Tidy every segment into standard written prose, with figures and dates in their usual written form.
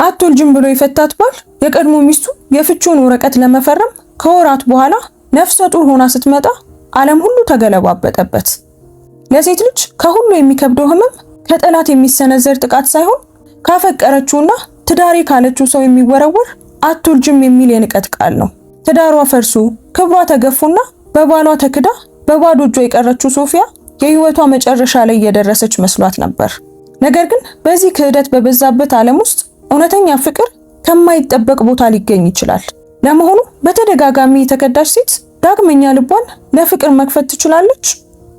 አትወልጅም ብሎ የፈታት ባል የቀድሞ ሚስቱ የፍቹን ወረቀት ለመፈረም ከወራት በኋላ ነፍሰ ጡር ሆና ስትመጣ ዓለም ሁሉ ተገለባበጠበት። ለሴት ልጅ ከሁሉ የሚከብደው ህመም ከጠላት የሚሰነዘር ጥቃት ሳይሆን ካፈቀረችውና ትዳሬ ካለችው ሰው የሚወረወር አትወልጅም የሚል የንቀት ቃል ነው። ትዳሯ ፈርሶ ክብሯ ተገፎና በባሏ ተክዳ በባዶ እጇ የቀረችው ሶፊያ የህይወቷ መጨረሻ ላይ እየደረሰች መስሏት ነበር። ነገር ግን በዚህ ክህደት በበዛበት ዓለም ውስጥ እውነተኛ ፍቅር ከማይጠበቅ ቦታ ሊገኝ ይችላል። ለመሆኑ በተደጋጋሚ የተከዳች ሴት ዳግመኛ ልቧን ለፍቅር መክፈት ትችላለች?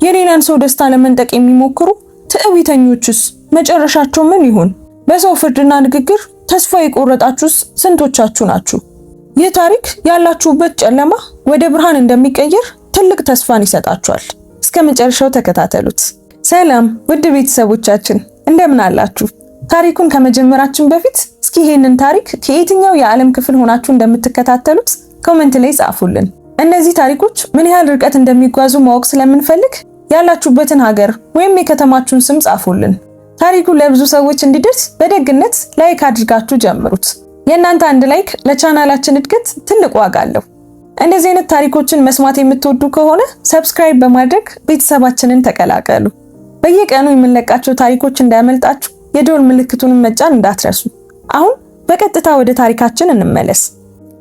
የሌላን ሰው ደስታ ለመንጠቅ የሚሞክሩ ትዕቢተኞችስ መጨረሻቸው ምን ይሆን? በሰው ፍርድና ንግግር ተስፋ የቆረጣችሁስ ስንቶቻችሁ ናችሁ? ይህ ታሪክ ያላችሁበት ጨለማ ወደ ብርሃን እንደሚቀየር ትልቅ ተስፋን ይሰጣችኋል። እስከ መጨረሻው ተከታተሉት። ሰላም ውድ ቤተሰቦቻችን እንደምን አላችሁ? ታሪኩን ከመጀመራችን በፊት እስኪ ይሄንን ታሪክ ከየትኛው የዓለም ክፍል ሆናችሁ እንደምትከታተሉት ኮሜንት ላይ ጻፉልን። እነዚህ ታሪኮች ምን ያህል ርቀት እንደሚጓዙ ማወቅ ስለምንፈልግ ያላችሁበትን ሀገር ወይም የከተማችሁን ስም ጻፉልን። ታሪኩ ለብዙ ሰዎች እንዲደርስ በደግነት ላይክ አድርጋችሁ ጀምሩት። የእናንተ አንድ ላይክ ለቻናላችን እድገት ትልቅ ዋጋ አለው። እንደዚህ አይነት ታሪኮችን መስማት የምትወዱ ከሆነ ሰብስክራይብ በማድረግ ቤተሰባችንን ተቀላቀሉ። በየቀኑ የምንለቃቸው ታሪኮች እንዳያመልጣችሁ የደወል ምልክቱን መጫን እንዳትረሱ። አሁን በቀጥታ ወደ ታሪካችን እንመለስ።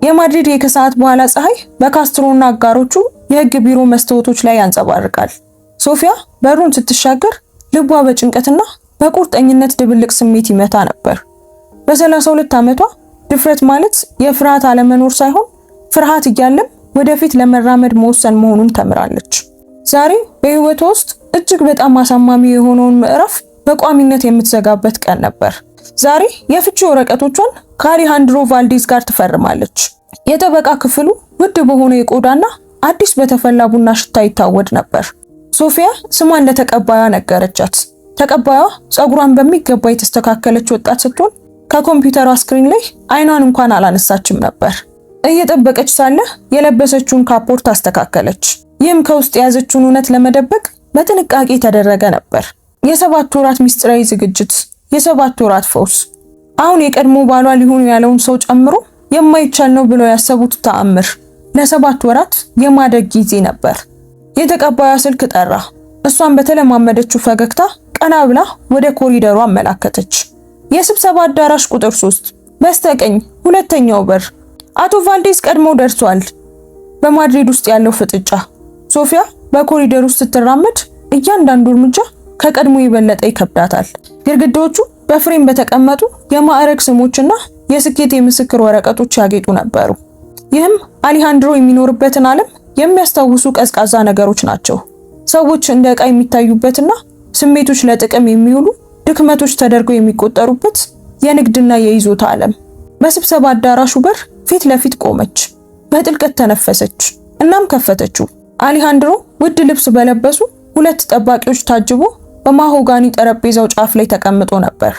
የማድሪድ የከሰዓት በኋላ ፀሐይ በካስትሮና አጋሮቹ የህግ ቢሮ መስታወቶች ላይ ያንጸባርቃል። ሶፊያ በሩን ስትሻገር ልቧ በጭንቀትና በቁርጠኝነት ድብልቅ ስሜት ይመታ ነበር። በ32 ዓመቷ ድፍረት ማለት የፍርሃት አለመኖር ሳይሆን ፍርሃት እያለም ወደፊት ለመራመድ መወሰን መሆኑን ተምራለች። ዛሬ በህይወቷ ውስጥ እጅግ በጣም አሳማሚ የሆነውን ምዕራፍ በቋሚነት የምትዘጋበት ቀን ነበር። ዛሬ የፍቺ ወረቀቶቿን ከአሌሃንድሮ ቫልዴዝ ጋር ትፈርማለች። የጠበቃ ክፍሉ ውድ በሆነ የቆዳና አዲስ በተፈላ ቡና ሽታ ይታወድ ነበር። ሶፊያ ስሟን ለተቀባዩዋ ነገረቻት። ተቀባዩዋ ጸጉሯን በሚገባ የተስተካከለች ወጣት ስትሆን ከኮምፒውተሯ ስክሪን ላይ አይኗን እንኳን አላነሳችም ነበር። እየጠበቀች ሳለ የለበሰችውን ካፖርት አስተካከለች። ይህም ከውስጥ የያዘችውን እውነት ለመደበቅ በጥንቃቄ የተደረገ ነበር። የ7 ወራት ሚስጥራዊ ዝግጅት፣ የ7 ወራት ፈውስ። አሁን የቀድሞ ባሏ ሊሆን ያለውን ሰው ጨምሮ የማይቻል ነው ብለው ያሰቡት ተአምር ለ7 ወራት የማደግ ጊዜ ነበር። የተቀባዩዋ ስልክ ጠራ። እሷን በተለማመደችው ፈገግታ ቀና ብላ ወደ ኮሪደሩ አመላከተች። የስብሰባ አዳራሽ ቁጥር 3 በስተቀኝ ሁለተኛው በር። አቶ ቫልዴዝ ቀድመው ደርሷል። በማድሪድ ውስጥ ያለው ፍጥጫ። ሶፊያ በኮሪደር ውስጥ ስትራመድ እያንዳንዱ እርምጃ ከቀድሞ የበለጠ ይከብዳታል። ግድግዳዎቹ በፍሬም በተቀመጡ የማዕረግ ስሞችና የስኬት የምስክር ወረቀቶች ያጌጡ ነበሩ። ይህም አሌሃንድሮ የሚኖርበትን ዓለም የሚያስታውሱ ቀዝቃዛ ነገሮች ናቸው። ሰዎች እንደ ዕቃ የሚታዩበትና ስሜቶች ለጥቅም የሚውሉ ድክመቶች ተደርገው የሚቆጠሩበት የንግድና የይዞታ ዓለም። በስብሰባ አዳራሹ በር ፊት ለፊት ቆመች። በጥልቀት ተነፈሰች። እናም ከፈተችው። አሌሃንድሮ ውድ ልብስ በለበሱ 2 ጠባቂዎች ታጅቦ በማሆጋኒ ጠረጴዛው ጫፍ ላይ ተቀምጦ ነበር።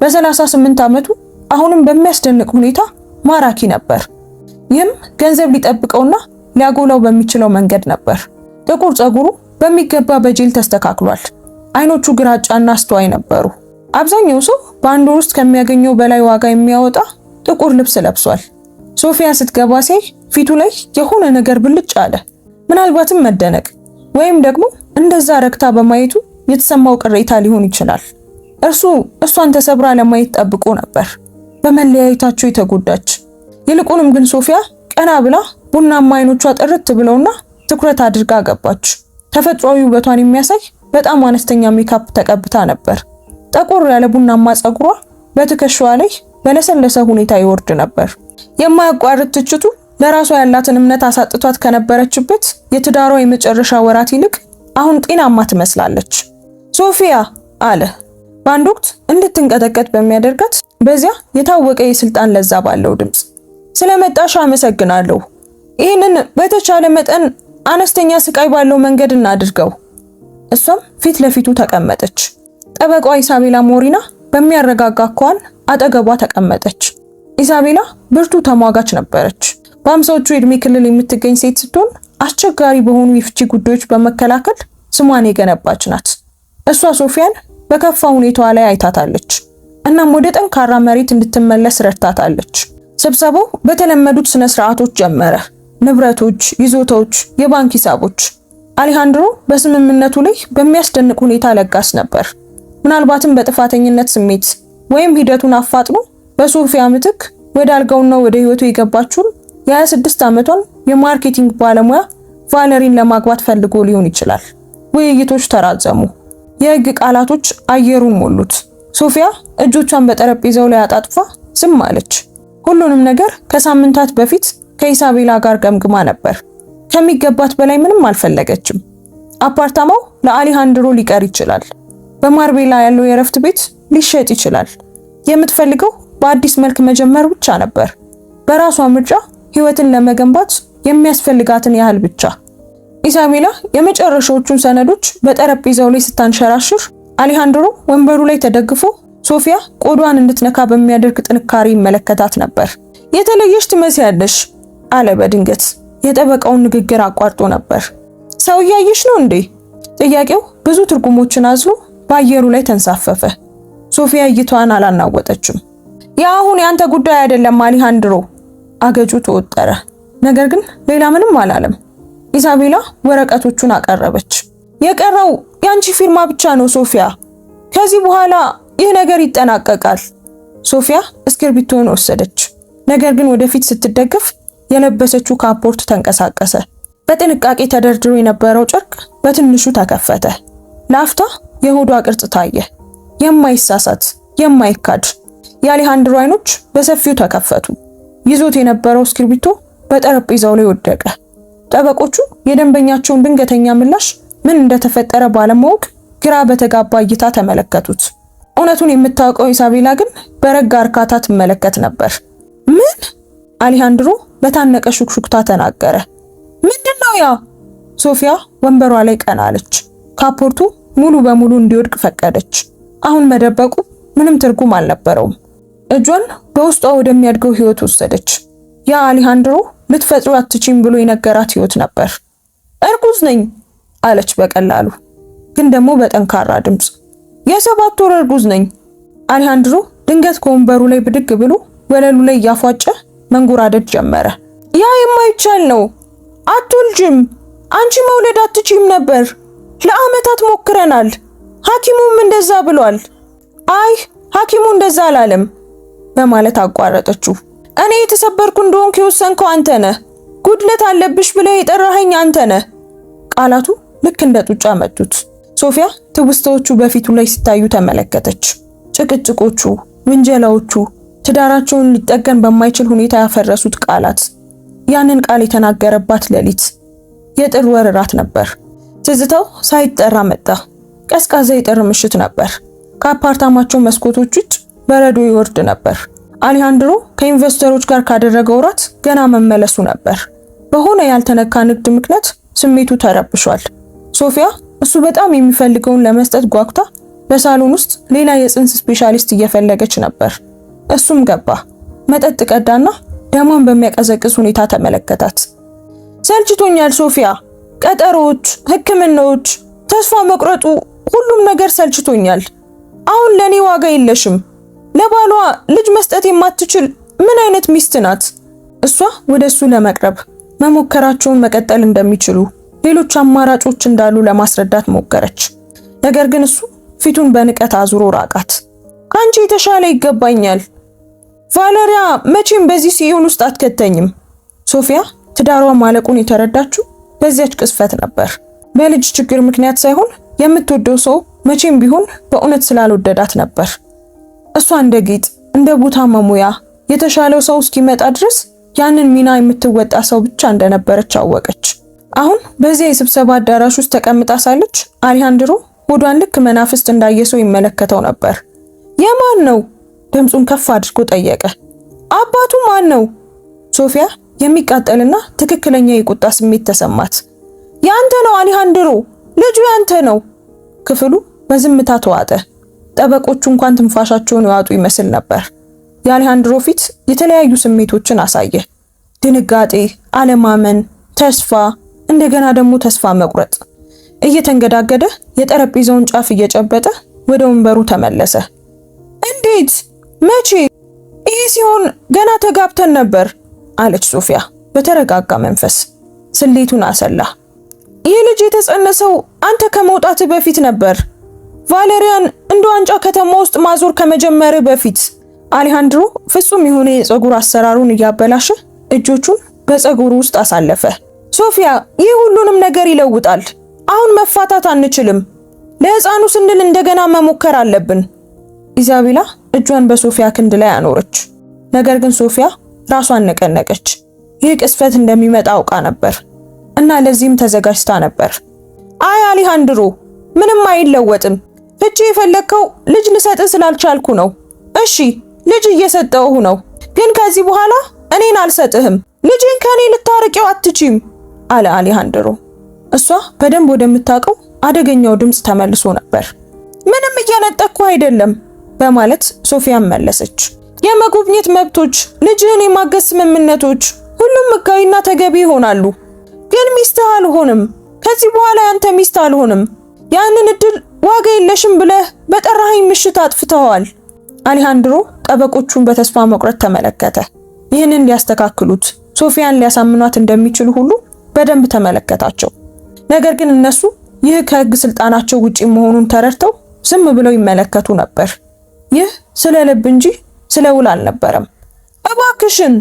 በ38 ዓመቱ አሁንም በሚያስደንቅ ሁኔታ ማራኪ ነበር። ይህም ገንዘብ ሊጠብቀውና ሊያጎላው በሚችለው መንገድ ነበር። ጥቁር ጸጉሩ በሚገባ በጄል ተስተካክሏል። አይኖቹ ግራጫና አስተዋይ ነበሩ። አብዛኛው ሰው በአንድ ወር ውስጥ ከሚያገኘው በላይ ዋጋ የሚያወጣ ጥቁር ልብስ ለብሷል። ሶፊያ ስትገባ ሲያይ ፊቱ ላይ የሆነ ነገር ብልጭ አለ። ምናልባትም መደነቅ ወይም ደግሞ እንደዛ ረክታ በማየቱ የተሰማው ቅሬታ ሊሆን ይችላል። እርሱ እሷን ተሰብራ ለማየት ጠብቆ ነበር፣ በመለያየታቸው የተጎዳች። ይልቁንም ግን ሶፊያ ቀና ብላ ቡናማ አይኖቿ ጥርት ብለውና ትኩረት አድርጋ ገባች። ተፈጥሯዊ ውበቷን የሚያሳይ በጣም አነስተኛ ሜካፕ ተቀብታ ነበር። ጠቆር ያለ ቡናማ ጸጉሯ በትከሻዋ ላይ በለሰለሰ ሁኔታ ይወርድ ነበር። የማያቋርጥ ትችቱ ለራሷ ያላትን እምነት አሳጥቷት ከነበረችበት የትዳሯ የመጨረሻ ወራት ይልቅ አሁን ጤናማ ትመስላለች። ሶፊያ አለ በአንድ ወቅት እንድትንቀጠቀጥ በሚያደርጋት በዚያ የታወቀ የስልጣን ለዛ ባለው ድምጽ። ስለመጣሽ አመሰግናለሁ። ይህንን በተቻለ መጠን አነስተኛ ስቃይ ባለው መንገድ እናድርገው። እሷም ፊት ለፊቱ ተቀመጠች። ጠበቃዋ ኢሳቤላ ሞሪና በሚያረጋጋ አኳኋን አጠገቧ ተቀመጠች። ኢሳቤላ ብርቱ ተሟጋች ነበረች። በአምሳዎቹ የዕድሜ ክልል የምትገኝ ሴት ስትሆን አስቸጋሪ በሆኑ የፍቺ ጉዳዮች በመከላከል ስሟን የገነባች ናት። እሷ ሶፊያን በከፋ ሁኔታዋ ላይ አይታታለች። እናም ወደ ጠንካራ መሬት እንድትመለስ ረድታታለች። ስብሰባው በተለመዱት ስነ ስርዓቶች ጀመረ። ንብረቶች፣ ይዞታዎች፣ የባንክ ሂሳቦች። አሌሃንድሮ በስምምነቱ ላይ በሚያስደንቅ ሁኔታ ለጋስ ነበር። ምናልባትም በጥፋተኝነት ስሜት ወይም ሂደቱን አፋጥኖ በሶፊያ ምትክ ወደ አልጋውና ወደ ህይወቱ የገባችውን የ26 ዓመቷን የማርኬቲንግ ባለሙያ ቫለሪን ለማግባት ፈልጎ ሊሆን ይችላል። ውይይቶች ተራዘሙ። የህግ ቃላቶች አየሩን ሞሉት። ሶፊያ እጆቿን በጠረጴዛው ላይ አጣጥፋ ዝም አለች። ሁሉንም ነገር ከሳምንታት በፊት ከኢሳቤላ ጋር ገምግማ ነበር። ከሚገባት በላይ ምንም አልፈለገችም። አፓርታማው ለአሌሃንድሮ ሊቀር ይችላል። በማርቤላ ያለው የእረፍት ቤት ሊሸጥ ይችላል። የምትፈልገው በአዲስ መልክ መጀመር ብቻ ነበር። በራሷ ምርጫ ህይወትን ለመገንባት የሚያስፈልጋትን ያህል ብቻ። ኢሳቤላ የመጨረሻዎቹን ሰነዶች በጠረጴዛው ላይ ስታንሸራሽር አሌሃንድሮ ወንበሩ ላይ ተደግፎ ሶፊያ ቆዳዋን እንድትነካ በሚያደርግ ጥንካሬ ይመለከታት ነበር። የተለየሽ ትመስያለሽ አለ በድንገት። የጠበቃውን ንግግር አቋርጦ ነበር። ሰው እያየሽ ነው እንዴ? ጥያቄው ብዙ ትርጉሞችን አዝሎ በአየሩ ላይ ተንሳፈፈ። ሶፊያ እይቷን አላናወጠችም። ያ አሁን ያንተ ጉዳይ አይደለም አሌሃንድሮ። አገጩ ተወጠረ። ነገር ግን ሌላ ምንም አላለም። ኢሳቤላ ወረቀቶቹን አቀረበች። የቀረው ያንቺ ፊርማ ብቻ ነው ሶፊያ። ከዚህ በኋላ ይህ ነገር ይጠናቀቃል። ሶፊያ እስክርቢቶውን ወሰደች። ነገር ግን ወደፊት ስትደገፍ የለበሰችው ካፖርት ተንቀሳቀሰ። በጥንቃቄ ተደርድሮ የነበረው ጨርቅ በትንሹ ተከፈተ። ለአፍታ የሆዷ ቅርጽ ታየ። የማይሳሳት የማይካድ። የአሌሃንድሮ አይኖች በሰፊው ተከፈቱ። ይዞት የነበረው እስክርቢቶ በጠረጴዛው ላይ ወደቀ። ጠበቆቹ የደንበኛቸውን ድንገተኛ ምላሽ ምን እንደተፈጠረ ባለማወቅ ግራ በተጋባ እይታ ተመለከቱት። እውነቱን የምታውቀው ኢሳቤላ ግን በረጋ እርካታ ትመለከት ነበር። ምን? አሌሃንድሮ በታነቀ ሹክሹክታ ተናገረ። ምንድነው ያ? ሶፊያ ወንበሯ ላይ ቀና አለች። ካፖርቱ ሙሉ በሙሉ እንዲወድቅ ፈቀደች። አሁን መደበቁ ምንም ትርጉም አልነበረውም። እጇን በውስጧ ወደሚያድገው ህይወት ወሰደች። ያ አሌሃንድሮ ልትፈጥሩ አትችይም ብሎ የነገራት ህይወት ነበር። እርጉዝ ነኝ አለች በቀላሉ ግን ደግሞ በጠንካራ ድምጽ። የ7 ወር እርጉዝ ነኝ። አሌሃንድሮ ድንገት ከወንበሩ ላይ ብድግ ብሎ ወለሉ ላይ እያፏጨ መንጎራደድ ጀመረ። ያ የማይቻል ነው። አትወልጅም። አንቺ መውለድ አትችይም ነበር። ለአመታት ሞክረናል። ሐኪሙም እንደዛ ብሏል። አይ ሐኪሙ እንደዛ አላለም በማለት አቋረጠችው። እኔ የተሰበርኩ እንደሆንኩ የወሰንከው አንተ ነህ። ጉድለት አለብሽ ብለህ የጠራኸኝ አንተ ነህ። ቃላቱ ልክ እንደ ጡጫ መቱት። ሶፊያ ትውስታዎቹ በፊቱ ላይ ሲታዩ ተመለከተች። ጭቅጭቆቹ፣ ውንጀላዎቹ፣ ትዳራቸውን ሊጠገን በማይችል ሁኔታ ያፈረሱት ቃላት። ያንን ቃል የተናገረባት ሌሊት የጥር ወር እራት ነበር። ትዝታው ሳይጠራ መጣ። ቀዝቃዛ የጥር ምሽት ነበር። ከአፓርታማቸው መስኮቶች ውጭ በረዶ ይወርድ ነበር። አሌሃንድሮ ከኢንቨስተሮች ጋር ካደረገው እራት ገና መመለሱ ነበር። በሆነ ያልተነካ ንግድ ምክንያት ስሜቱ ተረብሿል። ሶፊያ እሱ በጣም የሚፈልገውን ለመስጠት ጓጉታ በሳሎን ውስጥ ሌላ የጽንስ ስፔሻሊስት እየፈለገች ነበር። እሱም ገባ። መጠጥ ቀዳና ደሟን በሚያቀዘቅዝ ሁኔታ ተመለከታት። ሰልችቶኛል ሶፊያ። ቀጠሮዎች፣ ሕክምናዎች፣ ተስፋ መቁረጡ፣ ሁሉም ነገር ሰልችቶኛል። አሁን ለኔ ዋጋ የለሽም። ለባሏ ልጅ መስጠት የማትችል ምን አይነት ሚስት ናት? እሷ ወደሱ ለመቅረብ መሞከራቸውን መቀጠል እንደሚችሉ ሌሎች አማራጮች እንዳሉ ለማስረዳት ሞከረች። ነገር ግን እሱ ፊቱን በንቀት አዙሮ ራቃት። ካንቺ የተሻለ ይገባኛል። ቫለሪያ መቼም በዚህ ሲሆን ውስጥ አትከተኝም። ሶፊያ ትዳሯ ማለቁን የተረዳችው በዚያች ቅስፈት ነበር። በልጅ ችግር ምክንያት ሳይሆን የምትወደው ሰው መቼም ቢሆን በእውነት ስላልወደዳት ነበር። እሷ እንደ ጌጥ፣ እንደ ቦታ መሙያ የተሻለው ሰው እስኪመጣ ድረስ ያንን ሚና የምትወጣ ሰው ብቻ እንደነበረች አወቀች። አሁን በዚያ የስብሰባ አዳራሽ ውስጥ ተቀምጣ ሳለች አሌሃንድሮ ሆዷን ልክ መናፍስት እንዳየ ሰው ይመለከተው ነበር። የማን ነው? ድምጹን ከፍ አድርጎ ጠየቀ። አባቱ ማን ነው? ሶፊያ የሚቃጠልና ትክክለኛ የቁጣ ስሜት ተሰማት። ያንተ ነው አሌሃንድሮ፣ ልጁ ያንተ ነው። ክፍሉ በዝምታ ተዋጠ። ጠበቆቹ እንኳን ትንፋሻቸውን ያዋጡ ይመስል ነበር። የአሌሃንድሮ ፊት የተለያዩ ስሜቶችን አሳየ። ድንጋጤ፣ አለማመን፣ ተስፋ፣ እንደገና ደግሞ ተስፋ መቁረጥ። እየተንገዳገደ የጠረጴዛውን ጫፍ እየጨበጠ ወደ ወንበሩ ተመለሰ። እንዴ እንዴት? መቼ? ይህ ሲሆን ገና ተጋብተን ነበር አለች ሶፊያ በተረጋጋ መንፈስ። ስሌቱን አሰላ። ይህ ልጅ የተጸነሰው አንተ ከመውጣት በፊት ነበር። ቫሌሪያን እንደ ዋንጫ ከተማ ውስጥ ማዞር ከመጀመር በፊት። አሌሃንድሮ ፍጹም የሆነ የፀጉር አሰራሩን እያበላሸ እጆቹን በፀጉሩ ውስጥ አሳለፈ። ሶፊያ፣ ይህ ሁሉንም ነገር ይለውጣል። አሁን መፋታት አንችልም። ለሕፃኑ ስንል እንደገና መሞከር አለብን። ኢዛቤላ እጇን በሶፊያ ክንድ ላይ አኖረች። ነገር ግን ሶፊያ ራሷን ነቀነቀች። ይህ ቅስፈት እንደሚመጣ አውቃ ነበር እና ለዚህም ተዘጋጅታ ነበር። አይ አሌሃንድሮ፣ ምንም አይለወጥም። ፍቺ የፈለግከው ልጅ ልሰጥ ስላልቻልኩ ነው። እሺ ልጅ እየሰጠውህ ነው፣ ግን ከዚህ በኋላ እኔን አልሰጥህም። ልጅን ከኔ ልታርቂው አትችም አለ አሌሃንድሮ። እሷ በደንብ ወደምታውቀው አደገኛው ድምፅ ተመልሶ ነበር። ምንም እየነጠቅኩ አይደለም በማለት ሶፊያን መለሰች። የመጎብኘት መብቶች፣ ልጅህን የማገዝ ስምምነቶች፣ ሁሉም ሕጋዊና ተገቢ ይሆናሉ። ግን ሚስትህ አልሆንም። ከዚህ በኋላ ያንተ ሚስት አልሆንም። ያንን እድል ዋጋ የለሽም ብለህ በጠራኸኝ ምሽት አጥፍተዋል። አሌሃንድሮ ጠበቆቹን በተስፋ መቁረጥ ተመለከተ። ይህንን ሊያስተካክሉት ሶፊያን ሊያሳምኗት እንደሚችሉ ሁሉ በደንብ ተመለከታቸው። ነገር ግን እነሱ ይህ ከሕግ ስልጣናቸው ውጪ መሆኑን ተረድተው ዝም ብለው ይመለከቱ ነበር። ይህ ስለ ልብ እንጂ ስለ ውል አልነበረም። እባክሽን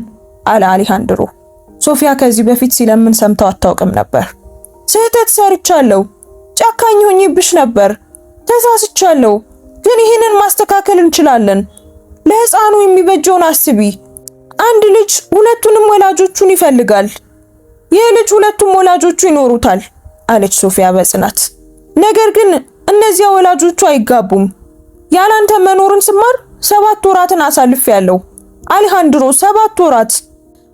አለ አሌሃንድሮ። ሶፊያ ከዚህ በፊት ሲለምን ሰምተው አታውቅም ነበር። ስህተት ሰርቻለሁ፣ ጨካኝ ሆኜብሽ ነበር፣ ተሳስቻለሁ። ግን ይህንን ማስተካከል እንችላለን። ለሕፃኑ የሚበጀውን አስቢ። አንድ ልጅ ሁለቱንም ወላጆቹን ይፈልጋል። ይህ ልጅ ሁለቱም ወላጆቹ ይኖሩታል አለች ሶፊያ በጽናት። ነገር ግን እነዚያ ወላጆቹ አይጋቡም። ያላንተ መኖርን ስማር 7 ወራትን አሳልፌያለሁ አሌሃንድሮ፣ 7 ወራት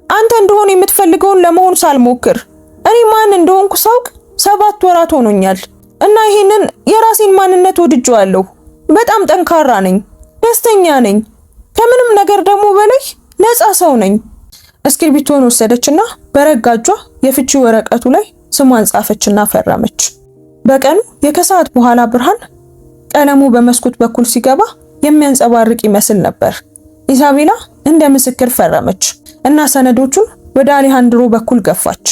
አንተ እንደሆነ የምትፈልገውን ለመሆን ሳልሞክር እኔ ማን እንደሆንኩ ሳውቅ 7 ወራት ሆኖኛል። እና ይሄንን የራሴን ማንነት ወድጄዋለሁ። በጣም ጠንካራ ነኝ፣ ደስተኛ ነኝ፣ ከምንም ነገር ደግሞ በላይ ነፃ ሰው ነኝ። እስክሪብቶን ወሰደችና በረጋ እጇ የፍቺ ወረቀቱ ላይ ስሟን ጻፈችና ፈረመች። በቀኑ የከሰዓት በኋላ ብርሃን ቀለሙ በመስኮት በኩል ሲገባ የሚያንጸባርቅ ይመስል ነበር። ኢዛቤላ እንደ ምስክር ፈረመች እና ሰነዶቹን ወደ አሌሃንድሮ በኩል ገፋች።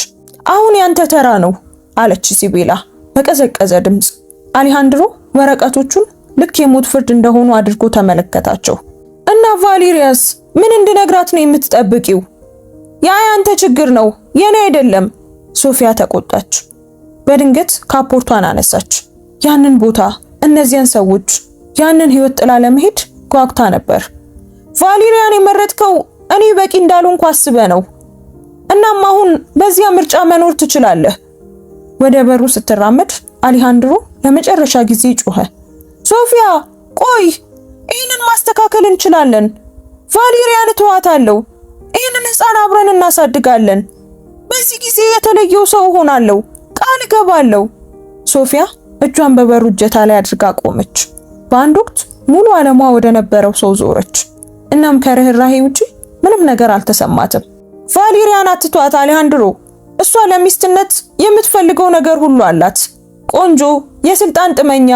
አሁን ያንተ ተራ ነው አለች ኢዛቤላ በቀዘቀዘ ድምፅ። አሌሃንድሮ ወረቀቶቹን ልክ የሞት ፍርድ እንደሆኑ አድርጎ ተመለከታቸው። እና ቫሌሪያስ ምን እንድነግራት ነው የምትጠብቂው? ያ ያንተ ችግር ነው የኔ አይደለም። ሶፊያ ተቆጣች። በድንገት ካፖርቷን አነሳች። ያንን ቦታ፣ እነዚያን ሰዎች፣ ያንን ህይወት ጥላ ለመሄድ ጓጉታ ነበር። ቫሌሪያን የመረጥከው እኔ በቂ እንዳልሆንኩ አስበህ ነው። እናም አሁን በዚያ ምርጫ መኖር ትችላለህ። ወደ በሩ ስትራመድ አሌሃንድሮ ለመጨረሻ ጊዜ ጮኸ። ሶፊያ ቆይ፣ ይህንን ማስተካከል እንችላለን። ቫሌሪያን እተዋታለሁ። ይህንን ሕፃን አብረን እናሳድጋለን። በዚህ ጊዜ የተለየው ሰው ሆናለሁ፣ ቃል እገባለሁ። ሶፊያ እጇን በበሩ እጀታ ላይ አድርጋ ቆመች። በአንድ ወቅት ሙሉ ዓለሟ ወደ ነበረው ሰው ዞረች። እናም ከርህራሄ ውጪ ምንም ነገር አልተሰማትም። ቫሌሪያን አትተዋት አሌሃንድሮ። እሷ ለሚስትነት የምትፈልገው ነገር ሁሉ አላት። ቆንጆ፣ የስልጣን ጥመኛ፣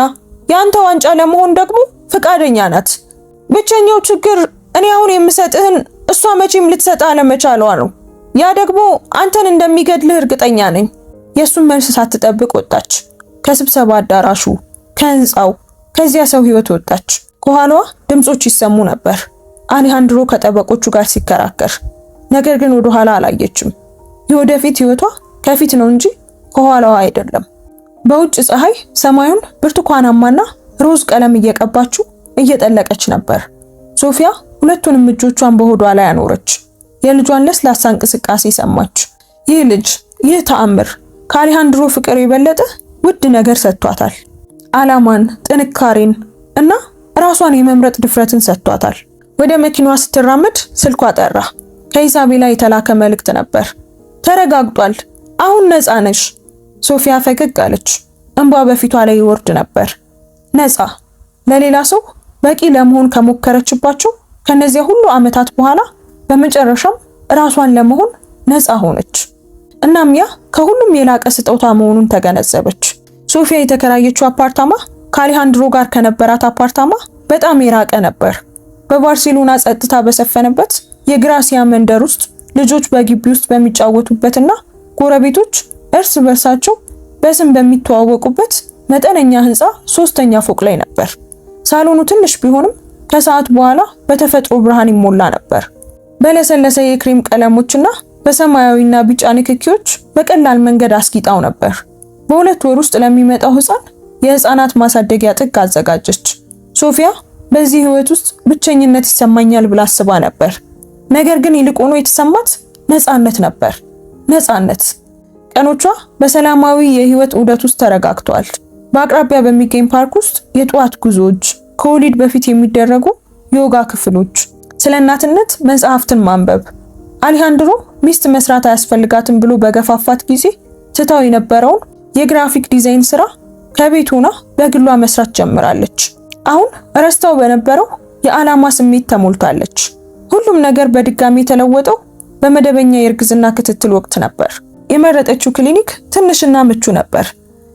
ያንተ ዋንጫ ለመሆን ደግሞ ፈቃደኛ ናት። ብቸኛው ችግር እኔ አሁን የምሰጥህን እሷ መቼም ልትሰጥ አለመቻሏ ነው። ያ ደግሞ አንተን እንደሚገድልህ እርግጠኛ ነኝ። የሱን መልስ ሳትጠብቅ ወጣች። ከስብሰባ አዳራሹ፣ ከህንፃው፣ ከዚያ ሰው ህይወት ወጣች። ከኋላዋ ድምጾች ይሰሙ ነበር። አሌሃንድሮ ከጠበቆቹ ጋር ሲከራከር፣ ነገር ግን ወደ ኋላ አላየችም። የወደፊት ህይወቷ ከፊት ነው እንጂ ከኋላዋ አይደለም። በውጭ ፀሐይ ሰማዩን ብርቱካናማና ሮዝ ቀለም እየቀባችው እየጠለቀች ነበር። ሶፊያ ሁለቱንም እጆቿን በሆዷ ላይ አኖረች። የልጇን ለስላሳ እንቅስቃሴ ሰማች። ይህ ልጅ፣ ይህ ተአምር ከአሌሃንድሮ ፍቅር የበለጠ ውድ ነገር ሰጥቷታል። ዓላማን፣ ጥንካሬን እና ራሷን የመምረጥ ድፍረትን ሰጥቷታል። ወደ መኪናዋ ስትራመድ ስልኳ ጠራ። ከኢዛቤላ የተላከ መልእክት ነበር። ተረጋግጧል፣ አሁን ነፃ ነሽ። ሶፊያ ፈገግ አለች። እንባ በፊቷ ላይ ይወርድ ነበር። ነፃ፣ ለሌላ ሰው በቂ ለመሆን ከሞከረችባቸው ከነዚያ ሁሉ ዓመታት በኋላ በመጨረሻም ራሷን ለመሆን ነፃ ሆነች። እናም ያ ከሁሉም የላቀ ስጦታ መሆኑን ተገነዘበች። ሶፊያ የተከራየችው አፓርታማ ከአሌሃንድሮ ጋር ከነበራት አፓርታማ በጣም የራቀ ነበር። በባርሴሎና ጸጥታ በሰፈነበት የግራሲያ መንደር ውስጥ ልጆች በግቢ ውስጥ በሚጫወቱበትና ጎረቤቶች እርስ በርሳቸው በስም በሚተዋወቁበት መጠነኛ ህንፃ 3ኛ ፎቅ ላይ ነበር። ሳሎኑ ትንሽ ቢሆንም ከሰዓት በኋላ በተፈጥሮ ብርሃን ይሞላ ነበር። በለሰለሰ የክሬም ቀለሞችና በሰማያዊና ቢጫ ንክኪዎች በቀላል መንገድ አስጊጣው ነበር። በ2 ወር ውስጥ ለሚመጣው ህፃን የህፃናት ማሳደጊያ ጥግ አዘጋጀች። ሶፊያ በዚህ ህይወት ውስጥ ብቸኝነት ይሰማኛል ብላ አስባ ነበር። ነገር ግን ይልቁኑ የተሰማት ነፃነት ነበር። ነፃነት። ቀኖቿ በሰላማዊ የህይወት ዑደት ውስጥ ተረጋግተዋል። በአቅራቢያ በሚገኝ ፓርክ ውስጥ የጠዋት ጉዞዎች፣ ከወሊድ በፊት የሚደረጉ ዮጋ ክፍሎች፣ ስለ እናትነት መጽሐፍትን ማንበብ። አሌሃንድሮ ሚስት መስራት አያስፈልጋትም ብሎ በገፋፋት ጊዜ ትታው የነበረውን የግራፊክ ዲዛይን ስራ ከቤት ሆና በግሏ መስራት ጀምራለች። አሁን ረስታው በነበረው የዓላማ ስሜት ተሞልታለች። ሁሉም ነገር በድጋሚ የተለወጠው በመደበኛ የእርግዝና ክትትል ወቅት ነበር። የመረጠችው ክሊኒክ ትንሽና ምቹ ነበር።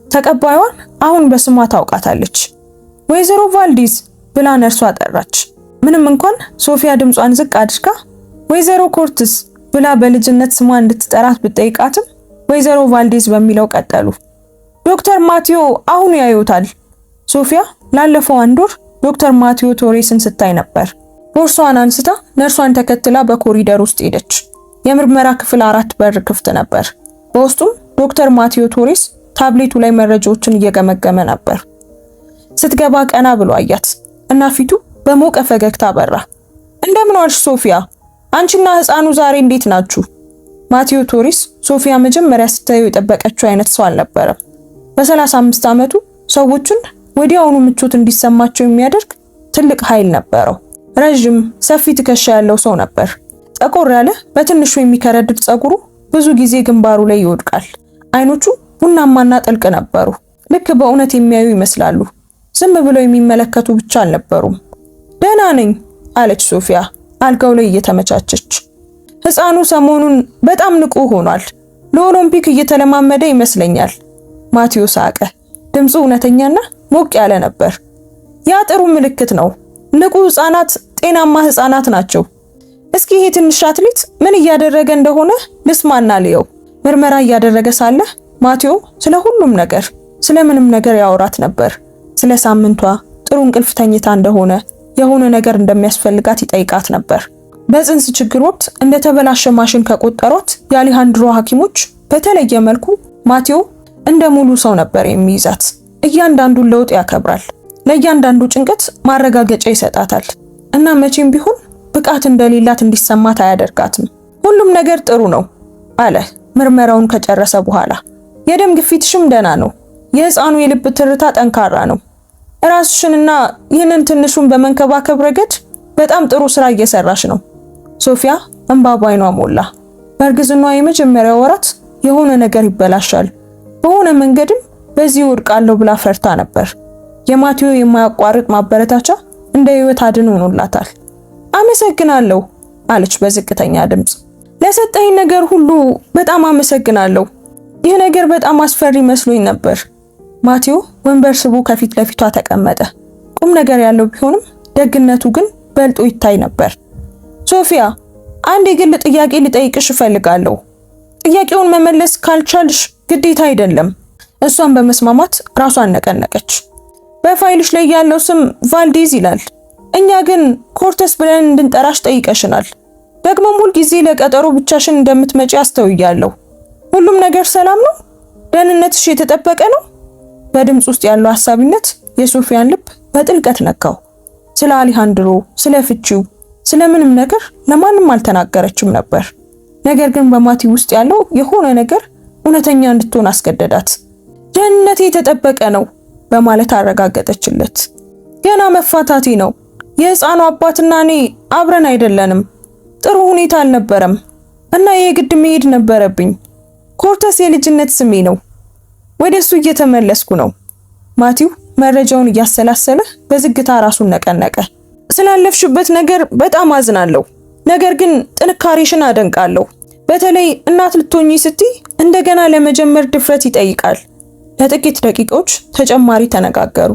ተቀባዩን አሁን በስሟ ታውቃታለች። ወይዘሮ ቫልዲዝ ብላ ነርሷ ጠራች። ምንም እንኳን ሶፊያ ድምጿን ዝቅ አድርጋ ወይዘሮ ኮርትስ ብላ በልጅነት ስሟ እንድትጠራት ብትጠይቃትም ወይዘሮ ቫልዲዝ በሚለው ቀጠሉ። ዶክተር ማቴዎ አሁን ያዩታል። ሶፊያ ላለፈው 1 ወር ዶክተር ማቴዎ ቶሬስን ስታይ ነበር። ቦርሷን አንስታ ነርሷን ተከትላ በኮሪደር ውስጥ ሄደች። የምርመራ ክፍል 4 በር ክፍት ነበር። በውስጡም ዶክተር ማቴዎ ቶሬስ ታብሌቱ ላይ መረጃዎችን እየገመገመ ነበር። ስትገባ ቀና ብሎ አያት እና ፊቱ በሞቀ ፈገግታ በራ። እንደምን ዋልሽ ሶፊያ? አንቺና ህፃኑ ዛሬ እንዴት ናችሁ? ማቴዎ ቶሬስ ሶፊያ መጀመሪያ ስታየው የጠበቀችው አይነት ሰው አልነበረም። በ35 ዓመቱ ሰዎችን ወዲያውኑ ምቾት እንዲሰማቸው የሚያደርግ ትልቅ ኃይል ነበረው። ረጅም ሰፊ ትከሻ ያለው ሰው ነበር። ጠቆር ያለ በትንሹ የሚከረድድ ጸጉሩ ብዙ ጊዜ ግንባሩ ላይ ይወድቃል። አይኖቹ ቡናማና ጥልቅ ነበሩ። ልክ በእውነት የሚያዩ ይመስላሉ። ዝም ብለው የሚመለከቱ ብቻ አልነበሩም። ደህና ነኝ አለች ሶፊያ አልጋው ላይ እየተመቻቸች። ህፃኑ ሰሞኑን በጣም ንቁ ሆኗል። ለኦሎምፒክ እየተለማመደ ይመስለኛል። ማቴዎ ሳቀ። ድምፁ እውነተኛና ሞቅ ያለ ነበር። ያ ጥሩ ምልክት ነው። ንቁ ህፃናት ጤናማ ህፃናት ናቸው። እስኪ ይሄ ትንሽ አትሌት ምን እያደረገ እንደሆነ ልስማና ልየው። ምርመራ እያደረገ ሳለ ማቴዎ ስለ ሁሉም ነገር፣ ስለምንም ነገር ያወራት ነበር። ስለ ሳምንቷ፣ ጥሩ እንቅልፍ ተኝታ እንደሆነ፣ የሆነ ነገር እንደሚያስፈልጋት ይጠይቃት ነበር። በጽንስ ችግር ወቅት እንደተበላሸ ማሽን ከቆጠሯት የአሌሃንድሮ ሐኪሞች በተለየ መልኩ ማቴዎ እንደ ሙሉ ሰው ነበር የሚይዛት። እያንዳንዱን ለውጥ ያከብራል። ለእያንዳንዱ ጭንቀት ማረጋገጫ ይሰጣታል እና መቼም ቢሆን ብቃት እንደሌላት እንዲሰማት አያደርጋትም። ሁሉም ነገር ጥሩ ነው አለ ምርመራውን ከጨረሰ በኋላ። የደም ግፊትሽም ደህና ነው። የህፃኑ የልብ ትርታ ጠንካራ ነው። ራስሽንና ይህንን ትንሹን በመንከባከብ ረገድ በጣም ጥሩ ስራ እየሰራሽ ነው። ሶፊያ እንባ ባይኗ ሞላ። በእርግዝናዋ የመጀመሪያው ወራት የሆነ ነገር ይበላሻል፣ በሆነ መንገድም በዚህ ወድቃለሁ ብላ ፈርታ ነበር። የማቴዎ የማያቋርጥ ማበረታቻ እንደ ህይወት አድን ሆኖላታል። አመሰግናለሁ አለች በዝቅተኛ ድምጽ። ለሰጠኝ ነገር ሁሉ በጣም አመሰግናለሁ። ይህ ነገር በጣም አስፈሪ መስሎኝ ነበር። ማቴዎ ወንበር ስቦ ከፊት ለፊቷ ተቀመጠ። ቁም ነገር ያለው ቢሆንም ደግነቱ ግን በልጦ ይታይ ነበር። ሶፊያ፣ አንድ የግል ጥያቄ ልጠይቅሽ እፈልጋለሁ። ጥያቄውን መመለስ ካልቻልሽ ግዴታ አይደለም። እሷን በመስማማት ራሷን ነቀነቀች። በፋይልሽ ላይ ያለው ስም ቫልዲዝ ይላል። እኛ ግን ኮርተስ ብለን እንድንጠራሽ ጠይቀሽናል። ደግሞም ሁል ጊዜ ለቀጠሮ ብቻሽን እንደምትመጪ አስተውያለሁ። ሁሉም ነገር ሰላም ነው? ደህንነትሽ የተጠበቀ ነው? በድምጽ ውስጥ ያለው ሐሳቢነት የሶፊያን ልብ በጥልቀት ነካው። ስለ አሌሃንድሮ፣ ስለ ፍቺው፣ ስለምንም ነገር ለማንም አልተናገረችም ነበር። ነገር ግን በማቲ ውስጥ ያለው የሆነ ነገር እውነተኛ እንድትሆን አስገደዳት። ደህንነቴ የተጠበቀ ነው በማለት አረጋገጠችለት። ገና መፋታቴ ነው። የህፃኑ አባትና እኔ አብረን አይደለንም። ጥሩ ሁኔታ አልነበረም እና የግድ መሄድ ነበረብኝ። ኮርተስ የልጅነት ስሜ ነው። ወደሱ እየተመለስኩ ነው። ማቲው መረጃውን እያሰላሰለ በዝግታ ራሱን ነቀነቀ። ስላለፍሽበት ነገር በጣም አዝናለሁ። ነገር ግን ጥንካሬሽን አደንቃለሁ። በተለይ እናት ልትሆኚ ስትይ እንደገና ለመጀመር ድፍረት ይጠይቃል። ለጥቂት ደቂቃዎች ተጨማሪ ተነጋገሩ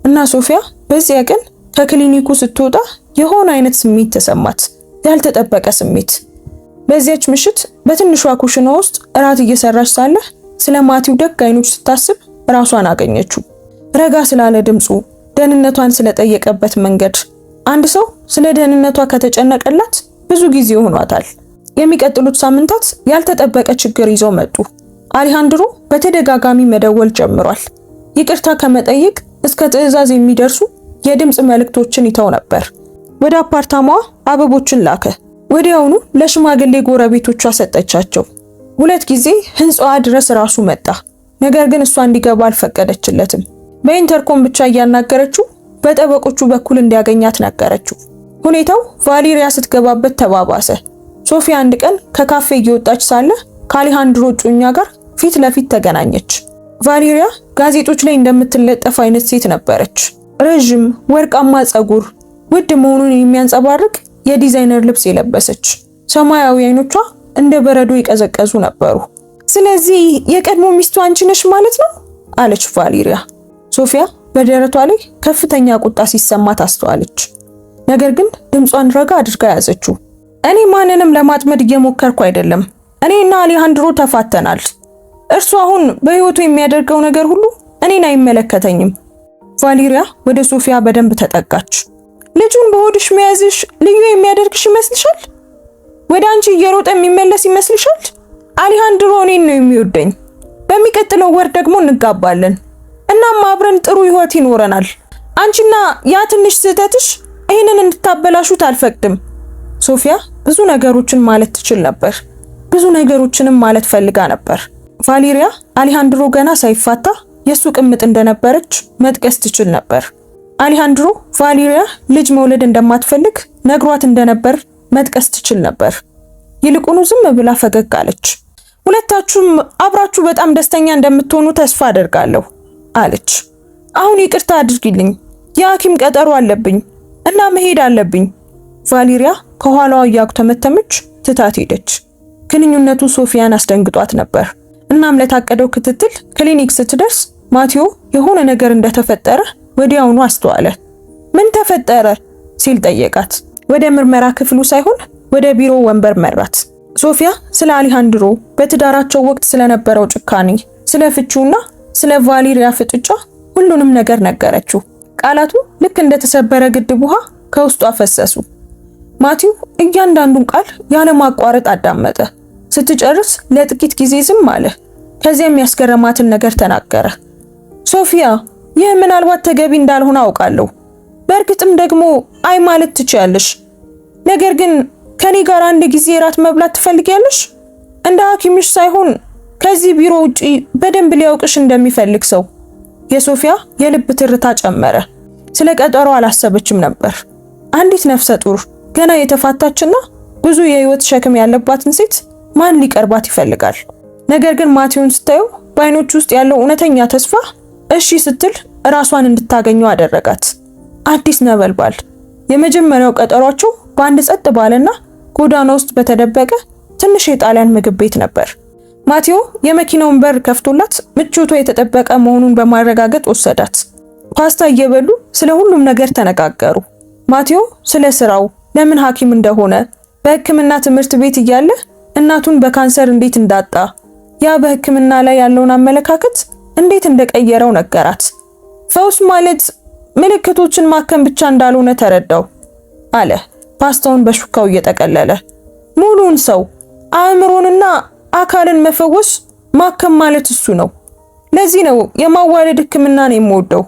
እና ሶፊያ በዚያ ቀን ከክሊኒኩ ስትወጣ የሆነ አይነት ስሜት ተሰማት፣ ያልተጠበቀ ስሜት። በዚያች ምሽት በትንሿ ኩሽና ውስጥ እራት እየሰራች ሳለ ስለ ማቲው ደግ አይኖች ስታስብ ራሷን አገኘችው። ረጋ ስላለ ድምፁ፣ ደህንነቷን ስለጠየቀበት መንገድ። አንድ ሰው ስለ ደህንነቷ ከተጨነቀላት ብዙ ጊዜ ሆኗታል። የሚቀጥሉት ሳምንታት ያልተጠበቀ ችግር ይዘው መጡ። አሌሃንድሮ በተደጋጋሚ መደወል ጀምሯል። ይቅርታ ከመጠየቅ እስከ ትዕዛዝ የሚደርሱ የድምፅ መልእክቶችን ይተው ነበር። ወደ አፓርታማዋ አበቦችን ላከ። ወዲያውኑ ለሽማግሌ ጎረቤቶቿ ሰጠቻቸው። 2 ጊዜ ህንጻዋ ድረስ ራሱ መጣ። ነገር ግን እሷ እንዲገባ አልፈቀደችለትም። በኢንተርኮም ብቻ እያናገረችው በጠበቆቹ በኩል እንዲያገኛት ነገረችው። ሁኔታው ቫሌሪያ ስትገባበት ተባባሰ። ሶፊያ አንድ ቀን ከካፌ እየወጣች ሳለ ከአሌሃንድሮ እጮኛ ጋር ፊት ለፊት ተገናኘች። ቫሌሪያ ጋዜጦች ላይ እንደምትለጠፍ አይነት ሴት ነበረች። ረዥም ወርቃማ ጸጉር፣ ውድ መሆኑን የሚያንጸባርቅ የዲዛይነር ልብስ የለበሰች፣ ሰማያዊ አይኖቿ እንደ በረዶ የቀዘቀዙ ነበሩ። ስለዚህ የቀድሞ ሚስቱ አንቺ ነሽ ማለት ነው አለች ቫሌሪያ። ሶፊያ በደረቷ ላይ ከፍተኛ ቁጣ ሲሰማት አስተዋለች። ነገር ግን ድምጿን ረጋ አድርጋ ያዘችው። እኔ ማንንም ለማጥመድ እየሞከርኩ አይደለም። እኔና አሌሃንድሮ ተፋተናል። እርሱ አሁን በህይወቱ የሚያደርገው ነገር ሁሉ እኔን አይመለከተኝም። ቫሌሪያ ወደ ሶፊያ በደንብ ተጠጋች። ልጁን በሆድሽ መያዝሽ ልዩ የሚያደርግሽ ይመስልሻል? ወደ አንቺ እየሮጠ የሚመለስ ይመስልሻል? አሌሃንድሮ እኔን ነው የሚወደኝ። በሚቀጥለው ወር ደግሞ እንጋባለን። እናም አብረን ጥሩ ህይወት ይኖረናል። አንቺና ያ ትንሽ ስህተትሽ ይህንን እንድታበላሹት አልፈቅድም። ሶፊያ ብዙ ነገሮችን ማለት ትችል ነበር። ብዙ ነገሮችንም ማለት ፈልጋ ነበር። ቫሌሪያ አሌሃንድሮ ገና ሳይፋታ የሱ ቅምጥ እንደነበረች መጥቀስ ትችል ነበር። አሌሃንድሮ ቫሌሪያ ልጅ መውለድ እንደማትፈልግ ነግሯት እንደነበር መጥቀስ ትችል ነበር። ይልቁኑ ዝም ብላ ፈገግ አለች። ሁለታችሁም አብራችሁ በጣም ደስተኛ እንደምትሆኑ ተስፋ አደርጋለሁ አለች። አሁን ይቅርታ አድርጊልኝ፣ የሐኪም ቀጠሮ አለብኝ እና መሄድ አለብኝ። ቫሌሪያ ከኋላዋ እያጉተመተመች ትታት ሄደች። ግንኙነቱ ሶፊያን አስደንግጧት ነበር። እናም ለታቀደው ክትትል ክሊኒክ ስትደርስ ማቲዮ የሆነ ነገር እንደተፈጠረ ወዲያውኑ አስተዋለ። ምን ተፈጠረ ሲል ጠየቃት። ወደ ምርመራ ክፍሉ ሳይሆን ወደ ቢሮ ወንበር መራት። ሶፊያ ስለ አሌሃንድሮ፣ በትዳራቸው ወቅት ስለነበረው ጭካኔ፣ ስለ ፍቺውና ስለ ቫሌሪያ ፍጥጫ ሁሉንም ነገር ነገረችው። ቃላቱ ልክ እንደተሰበረ ግድብ ውሃ ከውስጧ ፈሰሱ። ማቲው እያንዳንዱን ቃል ያለማቋረጥ አዳመጠ። ስትጨርስ ለጥቂት ጊዜ ዝም አለ። ከዚያም ያስገረማትን ነገር ተናገረ። ሶፊያ፣ ይህ ምናልባት ተገቢ እንዳልሆነ አውቃለሁ። በእርግጥም ደግሞ አይ ማለት ትችያለሽ። ነገር ግን ከኔ ጋር አንድ ጊዜ ራት መብላት ትፈልጊያለሽ? እንደ ሐኪምሽ ሳይሆን ከዚህ ቢሮ ውጪ በደንብ ሊያውቅሽ እንደሚፈልግ ሰው። የሶፊያ የልብ ትርታ ጨመረ። ስለ ቀጠሮ አላሰበችም ነበር። አንዲት ነፍሰ ጡር ገና የተፋታችና ብዙ የህይወት ሸክም ያለባትን ሴት ማን ሊቀርባት ይፈልጋል? ነገር ግን ማቲውን ስታየው በአይኖች ውስጥ ያለው እውነተኛ ተስፋ እሺ ስትል ራሷን እንድታገኘው አደረጋት። አዲስ ነበልባል። የመጀመሪያው ቀጠሯቸው በአንድ ጸጥ ባለና ጎዳና ውስጥ በተደበቀ ትንሽ የጣሊያን ምግብ ቤት ነበር። ማቲዮ የመኪናውን በር ከፍቶላት ምቾቷ የተጠበቀ መሆኑን በማረጋገጥ ወሰዳት። ፓስታ እየበሉ ስለ ሁሉም ነገር ተነጋገሩ። ማቲዮ ስለ ስራው፣ ለምን ሐኪም እንደሆነ፣ በሕክምና ትምህርት ቤት እያለ እናቱን በካንሰር እንዴት እንዳጣ፣ ያ በሕክምና ላይ ያለውን አመለካከት እንዴት እንደቀየረው ነገራት። ፈውስ ማለት ምልክቶችን ማከም ብቻ እንዳልሆነ ተረዳው አለ፣ ፓስታውን በሹካው እየጠቀለለ። ሙሉን ሰው አእምሮንና አካልን መፈወስ ማከም ማለት እሱ ነው። ለዚህ ነው የማዋለድ ሕክምናን የምወደው።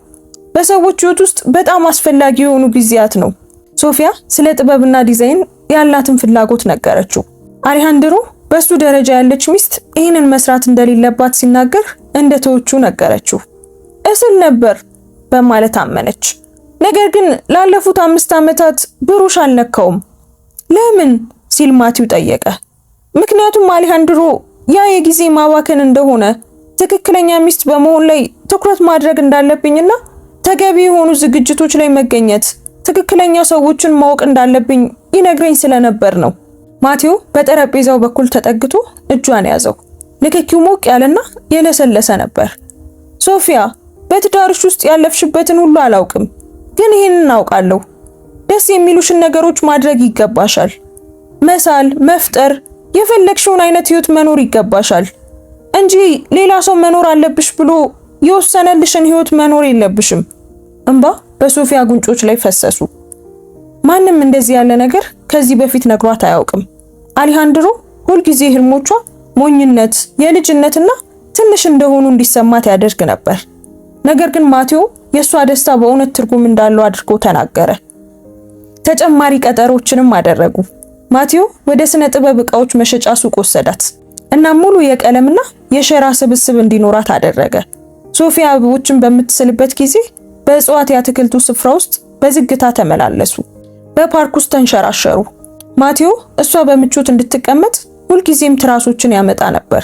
በሰዎች ህይወት ውስጥ በጣም አስፈላጊ የሆኑ ጊዜያት ነው። ሶፊያ ስለ ጥበብና ዲዛይን ያላትን ፍላጎት ነገረችው። አሌሃንድሮ በሱ ደረጃ ያለች ሚስት ይህንን መስራት እንደሌለባት ሲናገር እንደተወቹ ነገረችው። እስል ነበር በማለት አመነች። ነገር ግን ላለፉት 5 ዓመታት ብሩሽ አልነካውም። ለምን ሲል ማቲው ጠየቀ። ምክንያቱም አሌሃንድሮ ያ የጊዜ ማባከን እንደሆነ፣ ትክክለኛ ሚስት በመሆን ላይ ትኩረት ማድረግ እንዳለብኝና ተገቢ የሆኑ ዝግጅቶች ላይ መገኘት፣ ትክክለኛ ሰዎችን ማወቅ እንዳለብኝ ይነግረኝ ስለነበር ነው። ማቲው በጠረጴዛው በኩል ተጠግቶ እጇን ያዘው። ንክኪው ሞቅ ያለና የለሰለሰ ነበር። ሶፊያ፣ በትዳርሽ ውስጥ ያለፍሽበትን ሁሉ አላውቅም፣ ግን ይሄንን አውቃለሁ። ደስ የሚሉሽን ነገሮች ማድረግ ይገባሻል። መሳል፣ መፍጠር፣ የፈለግሽውን አይነት ህይወት መኖር ይገባሻል እንጂ ሌላ ሰው መኖር አለብሽ ብሎ የወሰነልሽን ህይወት መኖር የለብሽም። እንባ በሶፊያ ጉንጮች ላይ ፈሰሱ። ማንም እንደዚህ ያለ ነገር ከዚህ በፊት ነግሯት አያውቅም። አሌሃንድሮ ሁልጊዜ ህልሞቿ ሞኝነት፣ የልጅነትና ትንሽ እንደሆኑ እንዲሰማት ያደርግ ነበር። ነገር ግን ማቴዎ የሷ ደስታ በእውነት ትርጉም እንዳለው አድርጎ ተናገረ። ተጨማሪ ቀጠሮችንም አደረጉ። ማቴዎ ወደ ስነ ጥበብ ዕቃዎች መሸጫ ሱቅ ወሰዳት እና ሙሉ የቀለምና የሸራ ስብስብ እንዲኖራት አደረገ። ሶፊያ አበቦችን በምትስልበት ጊዜ በእጽዋት የአትክልቱ ስፍራ ውስጥ በዝግታ ተመላለሱ። በፓርክ ውስጥ ተንሸራሸሩ። ማቴዎ እሷ በምቾት እንድትቀመጥ ሁልጊዜም ትራሶችን ያመጣ ነበር።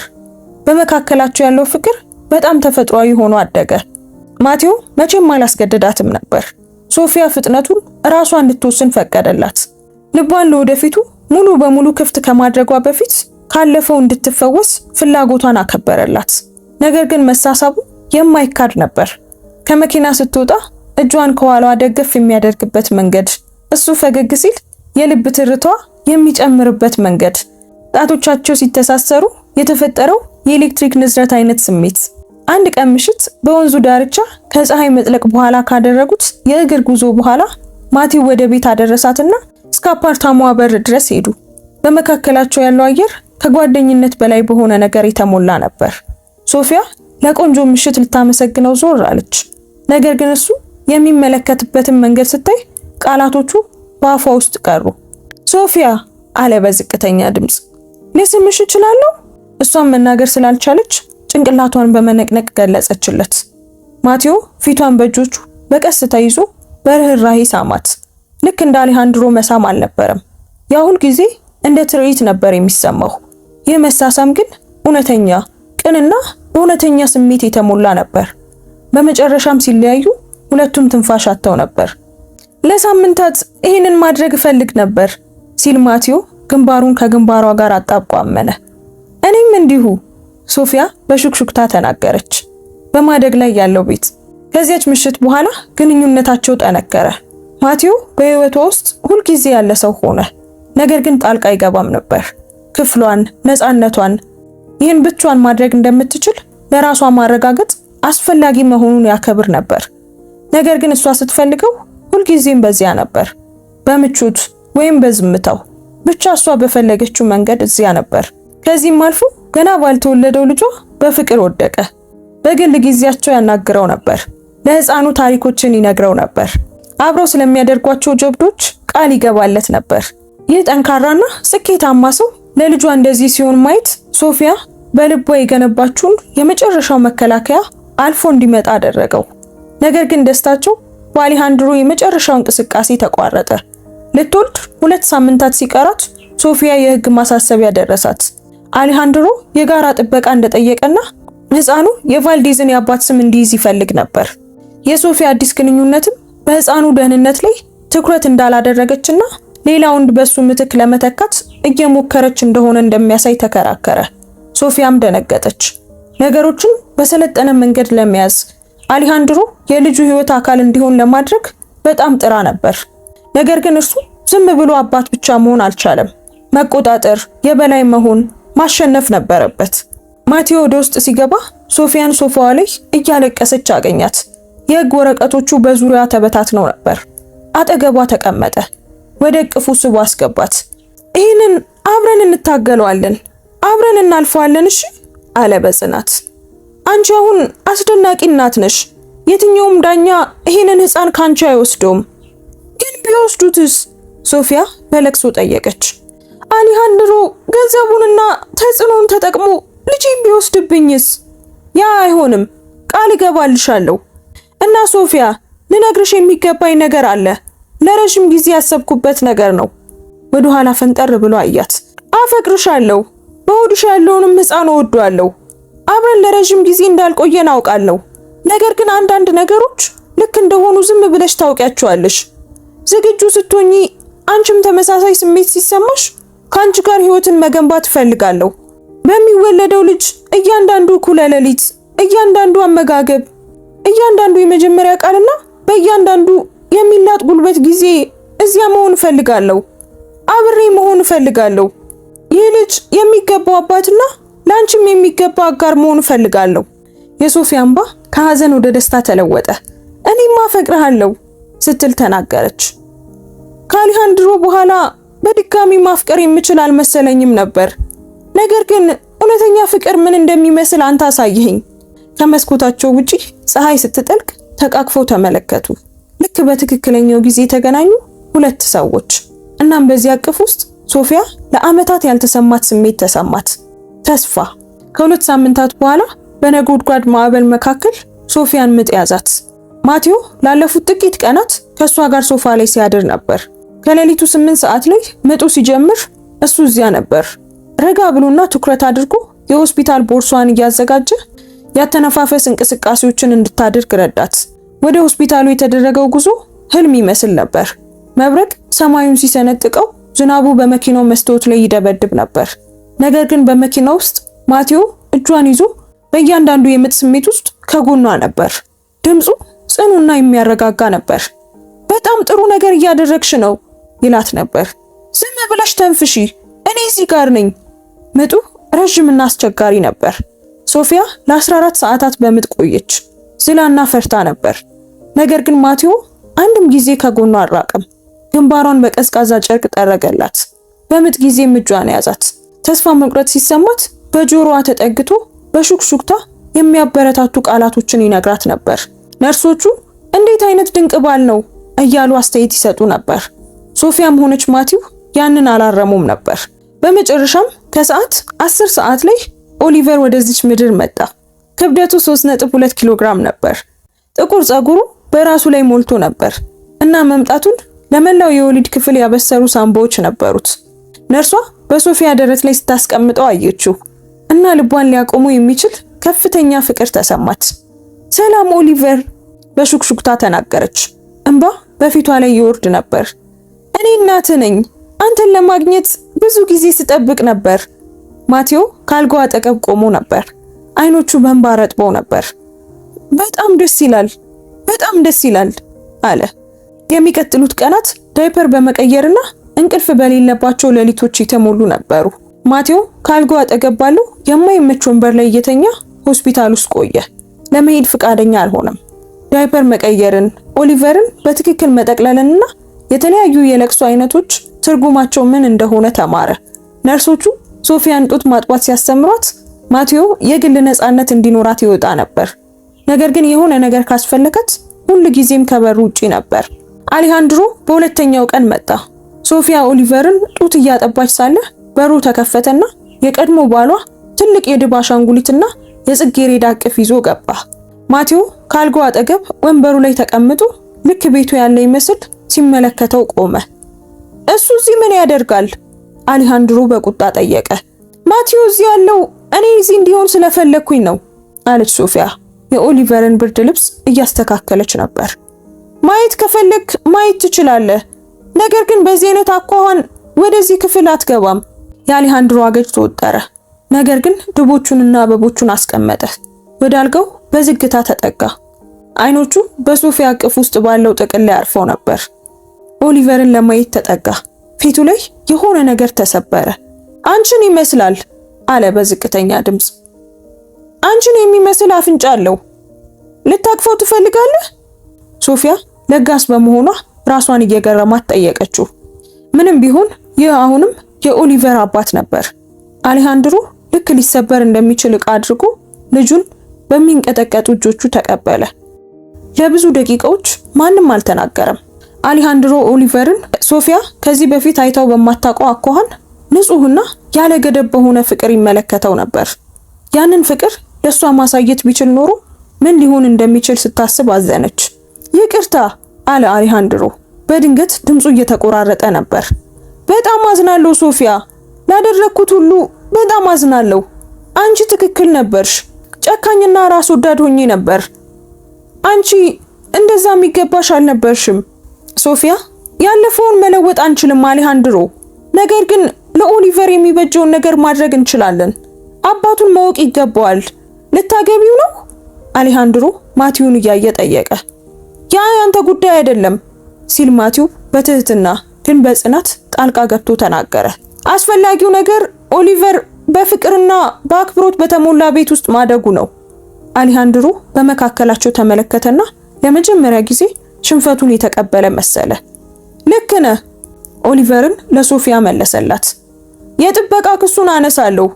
በመካከላቸው ያለው ፍቅር በጣም ተፈጥሯዊ ሆኖ አደገ። ማቴዎ መቼም አላስገደዳትም ነበር። ሶፊያ ፍጥነቱን ራሷ እንድትወስን ፈቀደላት። ልቧን ለወደፊቱ ሙሉ በሙሉ ክፍት ከማድረጓ በፊት ካለፈው እንድትፈወስ ፍላጎቷን አከበረላት። ነገር ግን መሳሳቡ የማይካድ ነበር። ከመኪና ስትወጣ እጇን ከኋላዋ ደገፍ የሚያደርግበት መንገድ፣ እሱ ፈገግ ሲል የልብ ትርቷ የሚጨምርበት መንገድ፣ ጣቶቻቸው ሲተሳሰሩ የተፈጠረው የኤሌክትሪክ ንዝረት አይነት ስሜት። አንድ ቀን ምሽት በወንዙ ዳርቻ ከፀሐይ መጥለቅ በኋላ ካደረጉት የእግር ጉዞ በኋላ ማቴዎ ወደ ቤት አደረሳትና እስከ አፓርታማዋ በር ድረስ ሄዱ። በመካከላቸው ያለው አየር ከጓደኝነት በላይ በሆነ ነገር የተሞላ ነበር። ሶፊያ ለቆንጆ ምሽት ልታመሰግነው ዞር አለች። ነገር ግን እሱ የሚመለከትበትን መንገድ ስታይ ቃላቶቹ በአፏ ውስጥ ቀሩ። ሶፊያ አለ በዝቅተኛ ድምፅ። ልስምሽ እችላለሁ? እሷን መናገር ስላልቻለች ጭንቅላቷን በመነቅነቅ ገለጸችለት። ማቴዎ ፊቷን በእጆቹ በቀስታ ይዞ በርህራሄ ሳማት። ልክ እንደ አሌሃንድሮ መሳም አልነበረም። ያ ሁል ጊዜ እንደ ትርኢት ነበር የሚሰማው። ይህ መሳሳም ግን እውነተኛ፣ ቅንና በእውነተኛ ስሜት የተሞላ ነበር። በመጨረሻም ሲለያዩ ሁለቱም ትንፋሽ አጥተው ነበር። ለሳምንታት ይህንን ማድረግ እፈልግ ነበር ሲል ማቴዎ ግንባሩን ከግንባሯ ጋር አጣብቆ አመነ። እኔም እንዲሁ ሶፊያ በሹክሹክታ ተናገረች። በማደግ ላይ ያለው ቤት። ከዚያች ምሽት በኋላ ግንኙነታቸው ጠነከረ። ማቴዎ በህይወቷ ውስጥ ሁልጊዜ ያለ ሰው ሆነ። ነገር ግን ጣልቃ አይገባም ነበር። ክፍሏን፣ ነፃነቷን፣ ይህን ብቻዋን ማድረግ እንደምትችል ለራሷ ማረጋገጥ አስፈላጊ መሆኑን ያከብር ነበር። ነገር ግን እሷ ስትፈልገው ሁልጊዜም በዚያ ነበር። በምቾት ወይም በዝምታው ብቻ እሷ በፈለገችው መንገድ እዚያ ነበር። ከዚህም አልፎ ገና ባልተወለደው ልጇ በፍቅር ወደቀ። በግል ጊዜያቸው ያናግረው ነበር። ለህፃኑ ታሪኮችን ይነግረው ነበር። አብረው ስለሚያደርጓቸው ጀብዶች ቃል ይገባለት ነበር። ይህ ጠንካራና ስኬታማ ሰው ለልጇ እንደዚህ ሲሆን ማየት ሶፊያ በልቧ የገነባችውን የመጨረሻው መከላከያ አልፎ እንዲመጣ አደረገው። ነገር ግን ደስታቸው በአሌሃንድሮ የመጨረሻው እንቅስቃሴ ተቋረጠ። ልትወልድ 2 ሳምንታት ሲቀራት ሶፊያ የህግ ማሳሰቢያ ደረሳት። አሌሃንድሮ የጋራ ጥበቃ እንደጠየቀና ህፃኑ የቫልዴዝን የአባት ስም እንዲይዝ ይፈልግ ነበር። የሶፊያ አዲስ ግንኙነትም በህፃኑ ደህንነት ላይ ትኩረት እንዳላደረገችና ሌላ ወንድ በሱ ምትክ ለመተካት እየሞከረች እንደሆነ እንደሚያሳይ ተከራከረ። ሶፊያም ደነገጠች። ነገሮችን በሰለጠነ መንገድ ለመያዝ አሌሃንድሮ የልጁ ህይወት አካል እንዲሆን ለማድረግ በጣም ጥራ ነበር። ነገር ግን እርሱ ዝም ብሎ አባት ብቻ መሆን አልቻለም። መቆጣጠር፣ የበላይ መሆን፣ ማሸነፍ ነበረበት። ማቴዎ ወደ ውስጥ ሲገባ ሶፊያን ሶፋዋ ላይ እያለቀሰች አገኛት። የህግ ወረቀቶቹ በዙሪያዋ ተበታትነው ነበር። አጠገቧ ተቀመጠ። ወደ እቅፉ ስቦ አስገባት። ይህንን አብረን እንታገለዋለን፣ አብረን እናልፈዋለን፣ እሺ አለ በጽናት። አንቺ አሁን አስደናቂ እናት ነሽ። የትኛውም ዳኛ ይህንን ህፃን ካንቺ አይወስደውም። ግን ቢወስዱትስ? ሶፊያ በለቅሶ ጠየቀች። አሌሃንድሮ ገንዘቡንና ተጽዕኖውን ተጠቅሞ ልጄን ቢወስድብኝስ? ያ አይሆንም፣ ቃል እገባልሻለሁ። እና ሶፊያ ልነግርሽ የሚገባኝ ነገር አለ። ለረጅም ጊዜ ያሰብኩበት ነገር ነው። ወደ ኋላ ፈንጠር ብሎ አያት። አፈቅርሻለሁ። በሆድሽ ያለውንም ህፃን እወደዋለሁ። አብረን ለረጅም ጊዜ እንዳልቆየን አውቃለሁ። ነገር ግን አንዳንድ ነገሮች ልክ እንደሆኑ ዝም ብለሽ ታውቂያቸዋለሽ። ዝግጁ ስትሆኚ፣ አንቺም ተመሳሳይ ስሜት ሲሰማሽ ከአንቺ ጋር ህይወትን መገንባት እፈልጋለሁ። በሚወለደው ልጅ እያንዳንዱ እኩለ ሌሊት፣ እያንዳንዱ አመጋገብ፣ እያንዳንዱ የመጀመሪያ ቃልና በእያንዳንዱ የሚላጥ ጉልበት ጊዜ እዚያ መሆን እፈልጋለሁ። አብሬ መሆን እፈልጋለሁ። ይህ ልጅ የሚገባው አባትና ላንቺም የሚገባ አጋር መሆን እፈልጋለሁ። የሶፊያ እንባ ከሐዘን ወደ ደስታ ተለወጠ። እኔማ አፈቅርሃለሁ ስትል ተናገረች። ከአሌሃንድሮ በኋላ በድጋሚ ማፍቀር የምችል አልመሰለኝም ነበር። ነገር ግን እውነተኛ ፍቅር ምን እንደሚመስል አንተ አሳየኸኝ። ከመስኮታቸው ውጪ ፀሐይ ስትጠልቅ ተቃቅፈው ተመለከቱ። ልክ በትክክለኛው ጊዜ የተገናኙ ሁለት ሰዎች። እናም በዚህ አቅፍ ውስጥ ሶፊያ ለዓመታት ያልተሰማት ስሜት ተሰማት፣ ተስፋ። ከሁለት ሳምንታት በኋላ በነጎድጓድ ማዕበል መካከል ሶፊያን ምጥ ያዛት። ማቴዎ ላለፉት ጥቂት ቀናት ከሷ ጋር ሶፋ ላይ ሲያድር ነበር። ከሌሊቱ 8 ሰዓት ላይ ምጡ ሲጀምር እሱ እዚያ ነበር። ረጋ ብሎና ትኩረት አድርጎ የሆስፒታል ቦርሷን እያዘጋጀ ያተነፋፈስ እንቅስቃሴዎችን እንድታደርግ ረዳት። ወደ ሆስፒታሉ የተደረገው ጉዞ ህልም ይመስል ነበር። መብረቅ ሰማዩን ሲሰነጥቀው ዝናቡ በመኪናው መስታወት ላይ ይደበድብ ነበር። ነገር ግን በመኪናው ውስጥ ማቴዎ እጇን ይዞ በእያንዳንዱ የምጥ ስሜት ውስጥ ከጎኗ ነበር። ድምፁ ጽኑና የሚያረጋጋ ነበር። በጣም ጥሩ ነገር እያደረግሽ ነው ይላት ነበር። ዝም ብለሽ ተንፍሺ፣ እኔ እዚህ ጋር ነኝ። ምጡ ረጅምና አስቸጋሪ ነበር። ሶፊያ ለ14 ሰዓታት በምጥ ቆየች። ዝላና ፈርታ ነበር። ነገር ግን ማቴዎ አንድም ጊዜ ከጎኗ አልራቀም። ግንባሯን በቀዝቃዛ ጨርቅ ጠረገላት። በምጥ ጊዜም እጇን ያዛት። ተስፋ መቁረጥ ሲሰማት በጆሮዋ ተጠግቶ በሹክሹክታ የሚያበረታቱ ቃላቶችን ይነግራት ነበር። ነርሶቹ እንዴት አይነት ድንቅ ባል ነው እያሉ አስተያየት ይሰጡ ነበር። ሶፊያም ሆነች ማቲው ያንን አላረሙም ነበር። በመጨረሻም ከሰዓት 10 ሰዓት ላይ ኦሊቨር ወደዚች ምድር መጣ። ክብደቱ 3.2 ኪሎ ግራም ነበር። ጥቁር ጸጉሩ በራሱ ላይ ሞልቶ ነበር እና መምጣቱን ለመላው የወሊድ ክፍል ያበሰሩ ሳምባዎች ነበሩት። ነርሷ በሶፊያ ደረት ላይ ስታስቀምጠው አየችው እና ልቧን ሊያቆሙ የሚችል ከፍተኛ ፍቅር ተሰማት። ሰላም ኦሊቨር በሹክሹክታ ተናገረች። እንባ በፊቷ ላይ ይወርድ ነበር። እኔ እናትህ ነኝ። አንተን ለማግኘት ብዙ ጊዜ ስጠብቅ ነበር። ማቴዎ ካልጋው አጠገብ ቆሞ ነበር። አይኖቹ በእንባ ረጥበው ነበር። በጣም ደስ ይላል፣ በጣም ደስ ይላል አለ። የሚቀጥሉት ቀናት ዳይፐር በመቀየርና እንቅልፍ በሌለባቸው ሌሊቶች የተሞሉ ነበሩ። ማቴዎ ካልጋው አጠገብ ባለው የማይመች ወንበር ላይ እየተኛ ሆስፒታል ውስጥ ቆየ። ለመሄድ ፍቃደኛ አልሆነም። ዳይፐር መቀየርን፣ ኦሊቨርን በትክክል መጠቅለልንና የተለያዩ የለቅሶ አይነቶች ትርጉማቸው ምን እንደሆነ ተማረ። ነርሶቹ ሶፊያን ጡት ማጥባት ሲያስተምሯት ማቴዎ የግል ነፃነት እንዲኖራት ይወጣ ነበር። ነገር ግን የሆነ ነገር ካስፈለጋት ሁሉ ጊዜም ከበሩ ውጪ ነበር። አሌሃንድሮ በሁለተኛው ቀን መጣ። ሶፊያ ኦሊቨርን ጡት እያጠባች ሳለ በሩ ተከፈተና የቀድሞ ባሏ ትልቅ የድብ አሻንጉሊትና የጽጌረዳ እቅፍ ይዞ ገባ። ማቴዎ ካልጋው አጠገብ ወንበሩ ላይ ተቀምጦ ልክ ቤቱ ያለ ይመስል ሲመለከተው ቆመ። እሱ እዚህ ምን ያደርጋል? አሌሃንድሮ በቁጣ ጠየቀ። ማቴዎ እዚህ ያለው እኔ እዚህ እንዲሆን ስለፈለኩኝ ነው አለች ሶፊያ የኦሊቨርን ብርድ ልብስ እያስተካከለች ነበር። ማየት ከፈለክ ማየት ትችላለህ፣ ነገር ግን በዚህ አይነት አኳኋን ወደዚህ ክፍል አትገባም። የአሌሃንድሮ አገጭ ተወጠረ። ነገር ግን ድቦቹንና አበቦቹን አስቀመጠ። ወደ አልጋው በዝግታ ተጠጋ። አይኖቹ በሶፊያ እቅፍ ውስጥ ባለው ጥቅል ላይ አርፈው ነበር። ኦሊቨርን ለማየት ተጠጋ። ፊቱ ላይ የሆነ ነገር ተሰበረ። አንቺን ይመስላል አለ በዝቅተኛ ድምፅ። አንቺን የሚመስል አፍንጫ አለው። ልታቅፈው ትፈልጋለህ? ሶፊያ ለጋስ በመሆኗ ራሷን እየገረማት ጠየቀችው። ምንም ቢሆን ይህ አሁንም የኦሊቨር አባት ነበር። አሌሃንድሮ ልክ ሊሰበር እንደሚችል ዕቃ አድርጎ ልጁን በሚንቀጠቀጡ እጆቹ ተቀበለ። ለብዙ ደቂቃዎች ማንም አልተናገረም። አሌሃንድሮ ኦሊቨርን ሶፊያ ከዚህ በፊት አይታው በማታውቀው አኳኋን ንጹህና ያለ ገደብ በሆነ ፍቅር ይመለከተው ነበር። ያንን ፍቅር ለሷ ማሳየት ቢችል ኖሮ ምን ሊሆን እንደሚችል ስታስብ አዘነች። ይቅርታ አለ አሌሃንድሮ። በድንገት ድምፁ እየተቆራረጠ ነበር። በጣም አዝናለሁ ሶፊያ፣ ላደረኩት ሁሉ በጣም አዝናለሁ። አንቺ ትክክል ነበርሽ። ጨካኝና ራስ ወዳድ ሆኜ ነበር። አንቺ እንደዛ የሚገባሽ አልነበርሽም። ሶፊያ ያለፈውን መለወጥ አንችልም አሌሃንድሮ፣ ነገር ግን ለኦሊቨር የሚበጀውን ነገር ማድረግ እንችላለን። አባቱን ማወቅ ይገባዋል። ልታገቢው ነው? አሌሃንድሮ ማቲውን እያየ ጠየቀ። ያ ያንተ ጉዳይ አይደለም ሲል ማቲው በትህትና ግን በጽናት ጣልቃ ገብቶ ተናገረ። አስፈላጊው ነገር ኦሊቨር በፍቅርና በአክብሮት በተሞላ ቤት ውስጥ ማደጉ ነው። አሌሃንድሮ በመካከላቸው ተመለከተና ለመጀመሪያ ጊዜ ሽንፈቱን የተቀበለ መሰለ። ልክ ነህ፣ ኦሊቨርን ለሶፊያ መለሰላት። የጥበቃ ክሱን አነሳለሁ።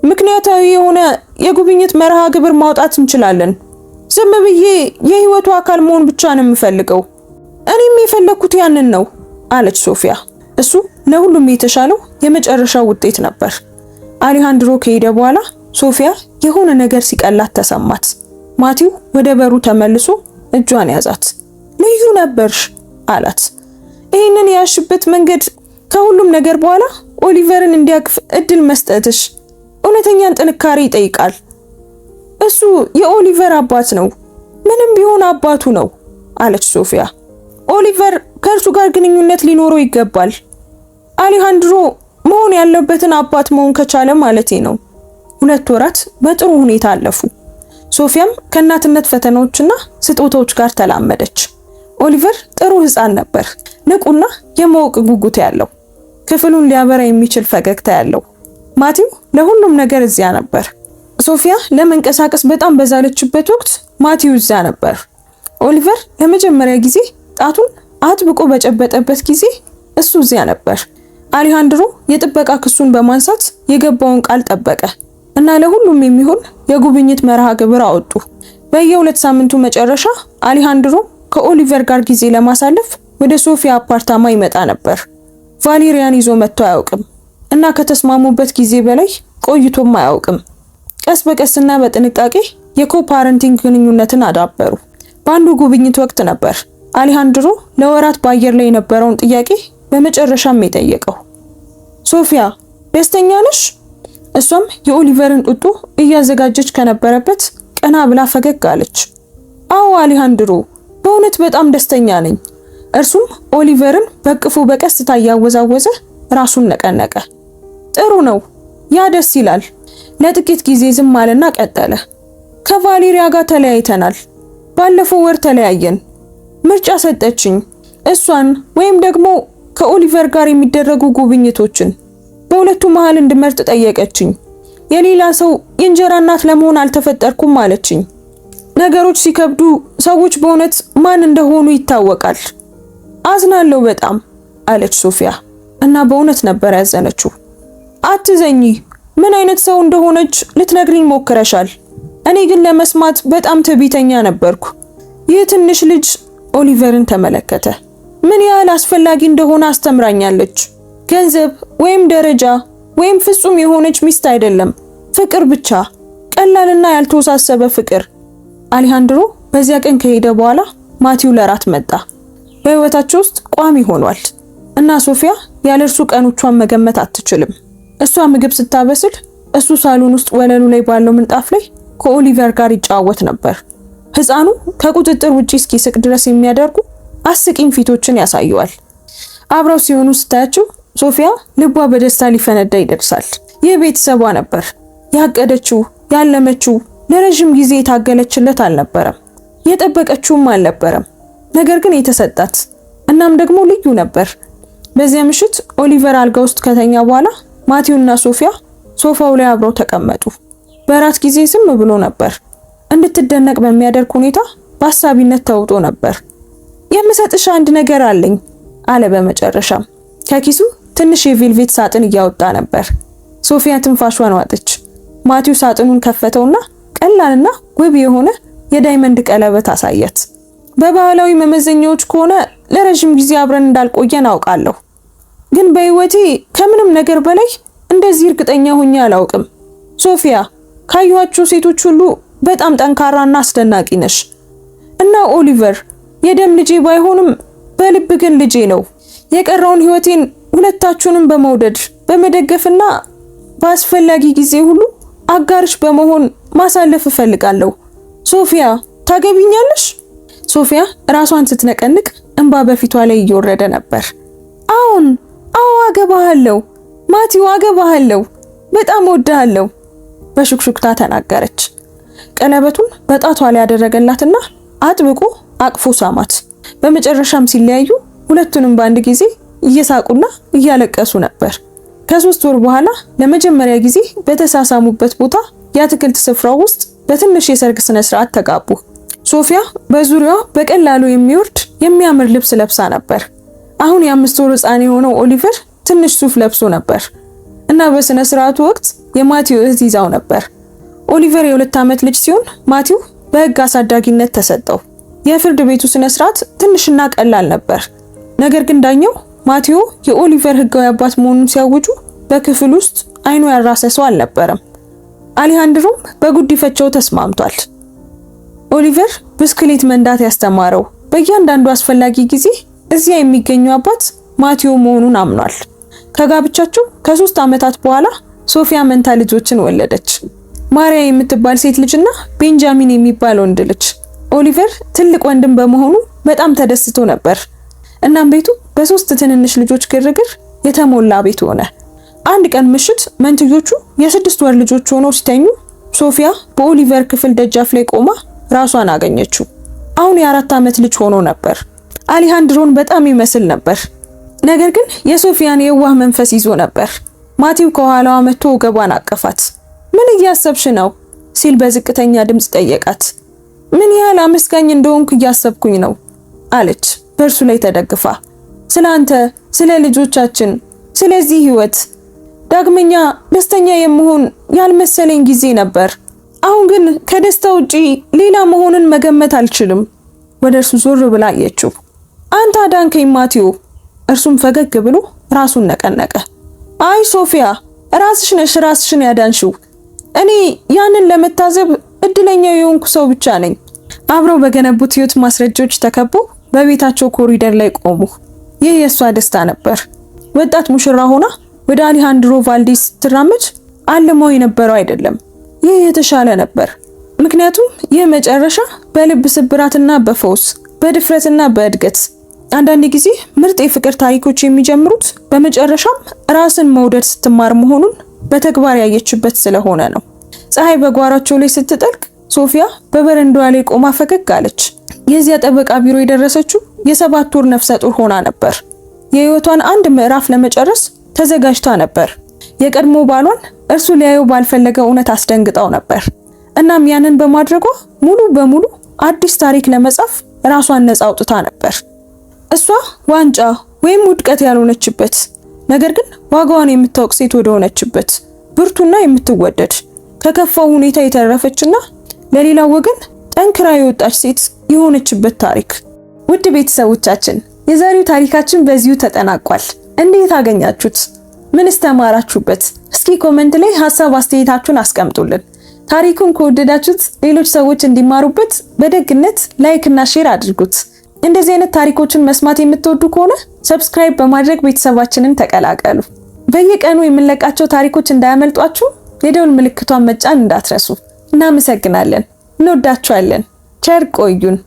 ምክንያታዊ የሆነ የጉብኝት መርሃ ግብር ማውጣት እንችላለን። ዝም ብዬ የህይወቱ አካል መሆን ብቻ ነው የምፈልገው። እኔም የፈለኩት ያንን ነው አለች ሶፊያ። እሱ ለሁሉም የተሻለው የመጨረሻው ውጤት ነበር። አሌሃንድሮ ከሄደ በኋላ ሶፊያ የሆነ ነገር ሲቀላት ተሰማት። ማቲው ወደ በሩ ተመልሶ እጇን ያዛት። ልዩ ነበርሽ አላት። ይህንን ያሽበት መንገድ ከሁሉም ነገር በኋላ ኦሊቨርን እንዲያቅፍ እድል መስጠትሽ እውነተኛን ጥንካሬ ይጠይቃል። እሱ የኦሊቨር አባት ነው፣ ምንም ቢሆን አባቱ ነው አለች ሶፊያ። ኦሊቨር ከእርሱ ጋር ግንኙነት ሊኖረው ይገባል። አሌሃንድሮ መሆን ያለበትን አባት መሆን ከቻለ ማለቴ ነው። 2 ወራት በጥሩ ሁኔታ አለፉ። ሶፊያም ከእናትነት ፈተናዎችና ስጦታዎች ጋር ተላመደች። ኦሊቨር ጥሩ ሕፃን ነበር፣ ንቁና የማወቅ ጉጉት ያለው፣ ክፍሉን ሊያበራ የሚችል ፈገግታ ያለው። ማቲው ለሁሉም ነገር እዚያ ነበር። ሶፊያ ለመንቀሳቀስ በጣም በዛለችበት ወቅት ማቲው እዚያ ነበር። ኦሊቨር ለመጀመሪያ ጊዜ ጣቱን አጥብቆ በጨበጠበት ጊዜ እሱ እዚያ ነበር። አሌሃንድሮ የጥበቃ ክሱን በማንሳት የገባውን ቃል ጠበቀ እና ለሁሉም የሚሆን የጉብኝት መርሃ ግብር አወጡ። በየ2 ሳምንቱ መጨረሻ አሌሃንድሮ ከኦሊቨር ጋር ጊዜ ለማሳለፍ ወደ ሶፊያ አፓርታማ ይመጣ ነበር። ቫሌሪያን ይዞ መጥቶ አያውቅም እና ከተስማሙበት ጊዜ በላይ ቆይቶም አያውቅም። ቀስ በቀስና በጥንቃቄ የኮፓረንቲንግ ግንኙነትን አዳበሩ። በአንዱ ጉብኝት ወቅት ነበር አሌሃንድሮ ለወራት በአየር ላይ የነበረውን ጥያቄ በመጨረሻም የጠየቀው። ሶፊያ ደስተኛ ነሽ? እሷም የኦሊቨርን ጡጦ እያዘጋጀች ከነበረበት ቀና ብላ ፈገግ አለች። አዎ አሌሃንድሮ፣ በእውነት በጣም ደስተኛ ነኝ። እርሱም ኦሊቨርን በቅፉ በቀስታ እያወዛወዘ ራሱን ነቀነቀ። ጥሩ ነው፣ ያ ደስ ይላል። ለጥቂት ጊዜ ዝም አለና ቀጠለ። ከቫሌሪያ ጋር ተለያይተናል። ባለፈው ወር ተለያየን። ምርጫ ሰጠችኝ፣ እሷን ወይም ደግሞ ከኦሊቨር ጋር የሚደረጉ ጉብኝቶችን። በሁለቱ መሃል እንድመርጥ ጠየቀችኝ። የሌላ ሰው የእንጀራ እናት ለመሆን አልተፈጠርኩም አለችኝ። ነገሮች ሲከብዱ ሰዎች በእውነት ማን እንደሆኑ ይታወቃል። አዝናለሁ በጣም አለች ሶፊያ እና በእውነት ነበር ያዘነችው። አትዘኚ፣ ምን አይነት ሰው እንደሆነች ልትነግሪኝ ሞክረሻል። እኔ ግን ለመስማት በጣም ትዕቢተኛ ነበርኩ። ይህ ትንሽ ልጅ ኦሊቨርን ተመለከተ። ምን ያህል አስፈላጊ እንደሆነ አስተምራኛለች። ገንዘብ ወይም ደረጃ ወይም ፍጹም የሆነች ሚስት አይደለም፣ ፍቅር ብቻ፣ ቀላልና ያልተወሳሰበ ፍቅር። አሌሃንድሮ በዚያ ቀን ከሄደ በኋላ ማቲው ለራት መጣ። በህይወታቸው ውስጥ ቋሚ ሆኗል እና ሶፊያ ያለ እርሱ ቀኖቿን መገመት አትችልም። እሷ ምግብ ስታበስል እሱ ሳሎን ውስጥ ወለሉ ላይ ባለው ምንጣፍ ላይ ከኦሊቨር ጋር ይጫወት ነበር። ህፃኑ ከቁጥጥር ውጪ እስኪስቅ ድረስ የሚያደርጉ አስቂኝ ፊቶችን ያሳየዋል። አብረው ሲሆኑ ስታያቸው ሶፊያ ልቧ በደስታ ሊፈነዳ ይደርሳል። ይህ ቤተሰቧ ነበር። ያቀደችው፣ ያለመችው፣ ለረጅም ጊዜ የታገለችለት አልነበረም። የጠበቀችውም አልነበረም። ነገር ግን የተሰጣት እናም ደግሞ ልዩ ነበር። በዚያ ምሽት ኦሊቨር አልጋ ውስጥ ከተኛ በኋላ ማቲውና ሶፊያ ሶፋው ላይ አብረው ተቀመጡ። በራት ጊዜ ዝም ብሎ ነበር። እንድትደነቅ በሚያደርግ ሁኔታ በአሳቢነት ተውጦ ነበር። የምሰጥሽ አንድ ነገር አለኝ አለ በመጨረሻም። ከኪሱ ትንሽ የቬልቬት ሳጥን እያወጣ ነበር። ሶፊያ ትንፋሿን ዋጠች። ማቲው ሳጥኑን ከፈተውና ቀላልና ውብ የሆነ የዳይመንድ ቀለበት አሳያት። በባህላዊ መመዘኛዎች ከሆነ ለረጅም ጊዜ አብረን እንዳልቆየን አውቃለሁ፣ ግን በህይወቴ ከምንም ነገር በላይ እንደዚህ እርግጠኛ ሆኜ አላውቅም። ሶፊያ፣ ካዩዋቸው ሴቶች ሁሉ በጣም ጠንካራና አስደናቂ ነሽ እና ኦሊቨር የደም ልጄ ባይሆንም በልብ ግን ልጄ ነው። የቀረውን ህይወቴን ሁለታችሁንም በመውደድ በመደገፍና በአስፈላጊ ጊዜ ሁሉ አጋርሽ በመሆን ማሳለፍ እፈልጋለሁ። ሶፊያ፣ ታገቢኛለሽ? ሶፊያ ራሷን ስትነቀንቅ እንባ በፊቷ ላይ እየወረደ ነበር። አዎ አገባሃለሁ ማቲው፣ አገባሃለሁ፣ በጣም ወድሃለሁ በሹክሹክታ ተናገረች። ቀለበቱን በጣቷ ላይ ያደረገላትና አጥብቆ አቅፎ ሳማት። በመጨረሻም ሲለያዩ ሁለቱንም በአንድ ጊዜ እየሳቁና እያለቀሱ ነበር። ከ3 ወር በኋላ ለመጀመሪያ ጊዜ በተሳሳሙበት ቦታ የአትክልት ስፍራው ውስጥ በትንሽ የሰርግ ስነ ስርዓት ተጋቡ። ሶፊያ በዙሪያዋ በቀላሉ የሚወርድ የሚያምር ልብስ ለብሳ ነበር። አሁን የ5 ወር ሕፃን የሆነው ኦሊቨር ትንሽ ሱፍ ለብሶ ነበር እና በስነ ስርዓቱ ወቅት የማቲው እህት ይዛው ነበር። ኦሊቨር የ2 ዓመት ልጅ ሲሆን ማቲው በሕግ አሳዳጊነት ተሰጠው። የፍርድ ቤቱ ስነ ስርዓት ትንሽና ቀላል ነበር። ነገር ግን ዳኛው ማቲው የኦሊቨር ሕጋዊ አባት መሆኑን ሲያውጁ በክፍል ውስጥ አይኑ ያራሰ ሰው አልነበረም። አሌሃንድሮም በጉዲፈቻው ተስማምቷል። ኦሊቨር ብስክሌት መንዳት ያስተማረው በእያንዳንዱ አስፈላጊ ጊዜ እዚያ የሚገኘው አባት ማቲው መሆኑን አምኗል። ከጋብቻቸው ከ3 ዓመታት በኋላ ሶፊያ መንታ ልጆችን ወለደች። ማሪያ የምትባል ሴት ልጅና ቤንጃሚን የሚባል ወንድ ልጅ። ኦሊቨር ትልቅ ወንድም በመሆኑ በጣም ተደስቶ ነበር። እናም ቤቱ በ3 ትንንሽ ልጆች ግርግር የተሞላ ቤት ሆነ። አንድ ቀን ምሽት መንትዮቹ የ6 ወር ልጆች ሆነው ሲተኙ ሶፊያ በኦሊቨር ክፍል ደጃፍ ላይ ቆማ ራሷን አገኘችው። አሁን የ4 ዓመት ልጅ ሆኖ ነበር። አሌሃንድሮን በጣም ይመስል ነበር። ነገር ግን የሶፊያን የዋህ መንፈስ ይዞ ነበር። ማቲው ከኋላዋ መጥቶ ወገቧን አቀፋት። ምን እያሰብሽ ነው ሲል በዝቅተኛ ድምጽ ጠየቃት። ምን ያህል አመስጋኝ እንደሆንኩ እያሰብኩኝ ነው አለች በእርሱ ላይ ተደግፋ። ስላንተ፣ ስለ ልጆቻችን፣ ስለዚህ ህይወት ዳግመኛ ደስተኛ የምሆን ያልመሰለኝ ጊዜ ነበር። አሁን ግን ከደስታ ውጪ ሌላ መሆንን መገመት አልችልም። ወደ እርሱ ዞር ብላ አየችው። አንተ አዳንከኝ ማቲው። እርሱም ፈገግ ብሎ ራሱን ነቀነቀ። አይ ሶፊያ፣ ራስሽ ነሽ ራስሽን ያዳንሽው። እኔ ያንን ለመታዘብ እድለኛ የሆንኩ ሰው ብቻ ነኝ። አብረው በገነቡት ህይወት ማስረጃዎች ተከበው በቤታቸው ኮሪደር ላይ ቆሙ። ይህ የሷ ደስታ ነበር። ወጣት ሙሽራ ሆና ወደ አሌሃንድሮ ቫልዴስ ስትራመድ አልማው የነበረው አይደለም። ይህ የተሻለ ነበር። ምክንያቱም ይህ መጨረሻ በልብ ስብራትና በፈውስ፣ በድፍረትና በእድገት። አንዳንድ ጊዜ ምርጥ የፍቅር ታሪኮች የሚጀምሩት በመጨረሻም ራስን መውደድ ስትማር መሆኑን በተግባር ያየችበት ስለሆነ ነው። ፀሐይ በጓሯቸው ላይ ስትጠልቅ ሶፊያ በበረንዳዋ ላይ ቆማ ፈገግ አለች። የዚያ ጠበቃ ቢሮ የደረሰችው የ7 ወር ነፍሰ ጡር ሆና ነበር። የህይወቷን አንድ ምዕራፍ ለመጨረስ ተዘጋጅታ ነበር። የቀድሞ ባሏን እርሱ ሊያየው ባልፈለገው እውነት አስደንግጣው ነበር። እናም ያንን በማድረጓ ሙሉ በሙሉ አዲስ ታሪክ ለመጻፍ ራሷን ነፃ አውጥታ ነበር። እሷ ዋንጫ ወይም ውድቀት ያልሆነችበት፣ ነገር ግን ዋጋዋን የምታውቅ ሴት ወደ ሆነችበት ብርቱና የምትወደድ ከከፋው ሁኔታ የተረፈችና ለሌላው ወገን ጠንክራ የወጣች ሴት የሆነችበት ታሪክ። ውድ ቤተሰቦቻችን የዛሬው ታሪካችን በዚሁ ተጠናቋል። እንዴት አገኛችሁት? ምንስ ተማራችሁበት? እስኪ ኮሜንት ላይ ሐሳብ አስተያየታችሁን አስቀምጡልን። ታሪኩን ከወደዳችሁት ሌሎች ሰዎች እንዲማሩበት በደግነት ላይክ እና ሼር አድርጉት። እንደዚህ አይነት ታሪኮችን መስማት የምትወዱ ከሆነ ሰብስክራይብ በማድረግ ቤተሰባችንን ተቀላቀሉ። በየቀኑ የምንለቃቸው ታሪኮች እንዳያመልጧችሁ የደውል ምልክቷን መጫን እንዳትረሱ። እናመሰግናለን። እንወዳችኋለን። ቸር ቆዩን።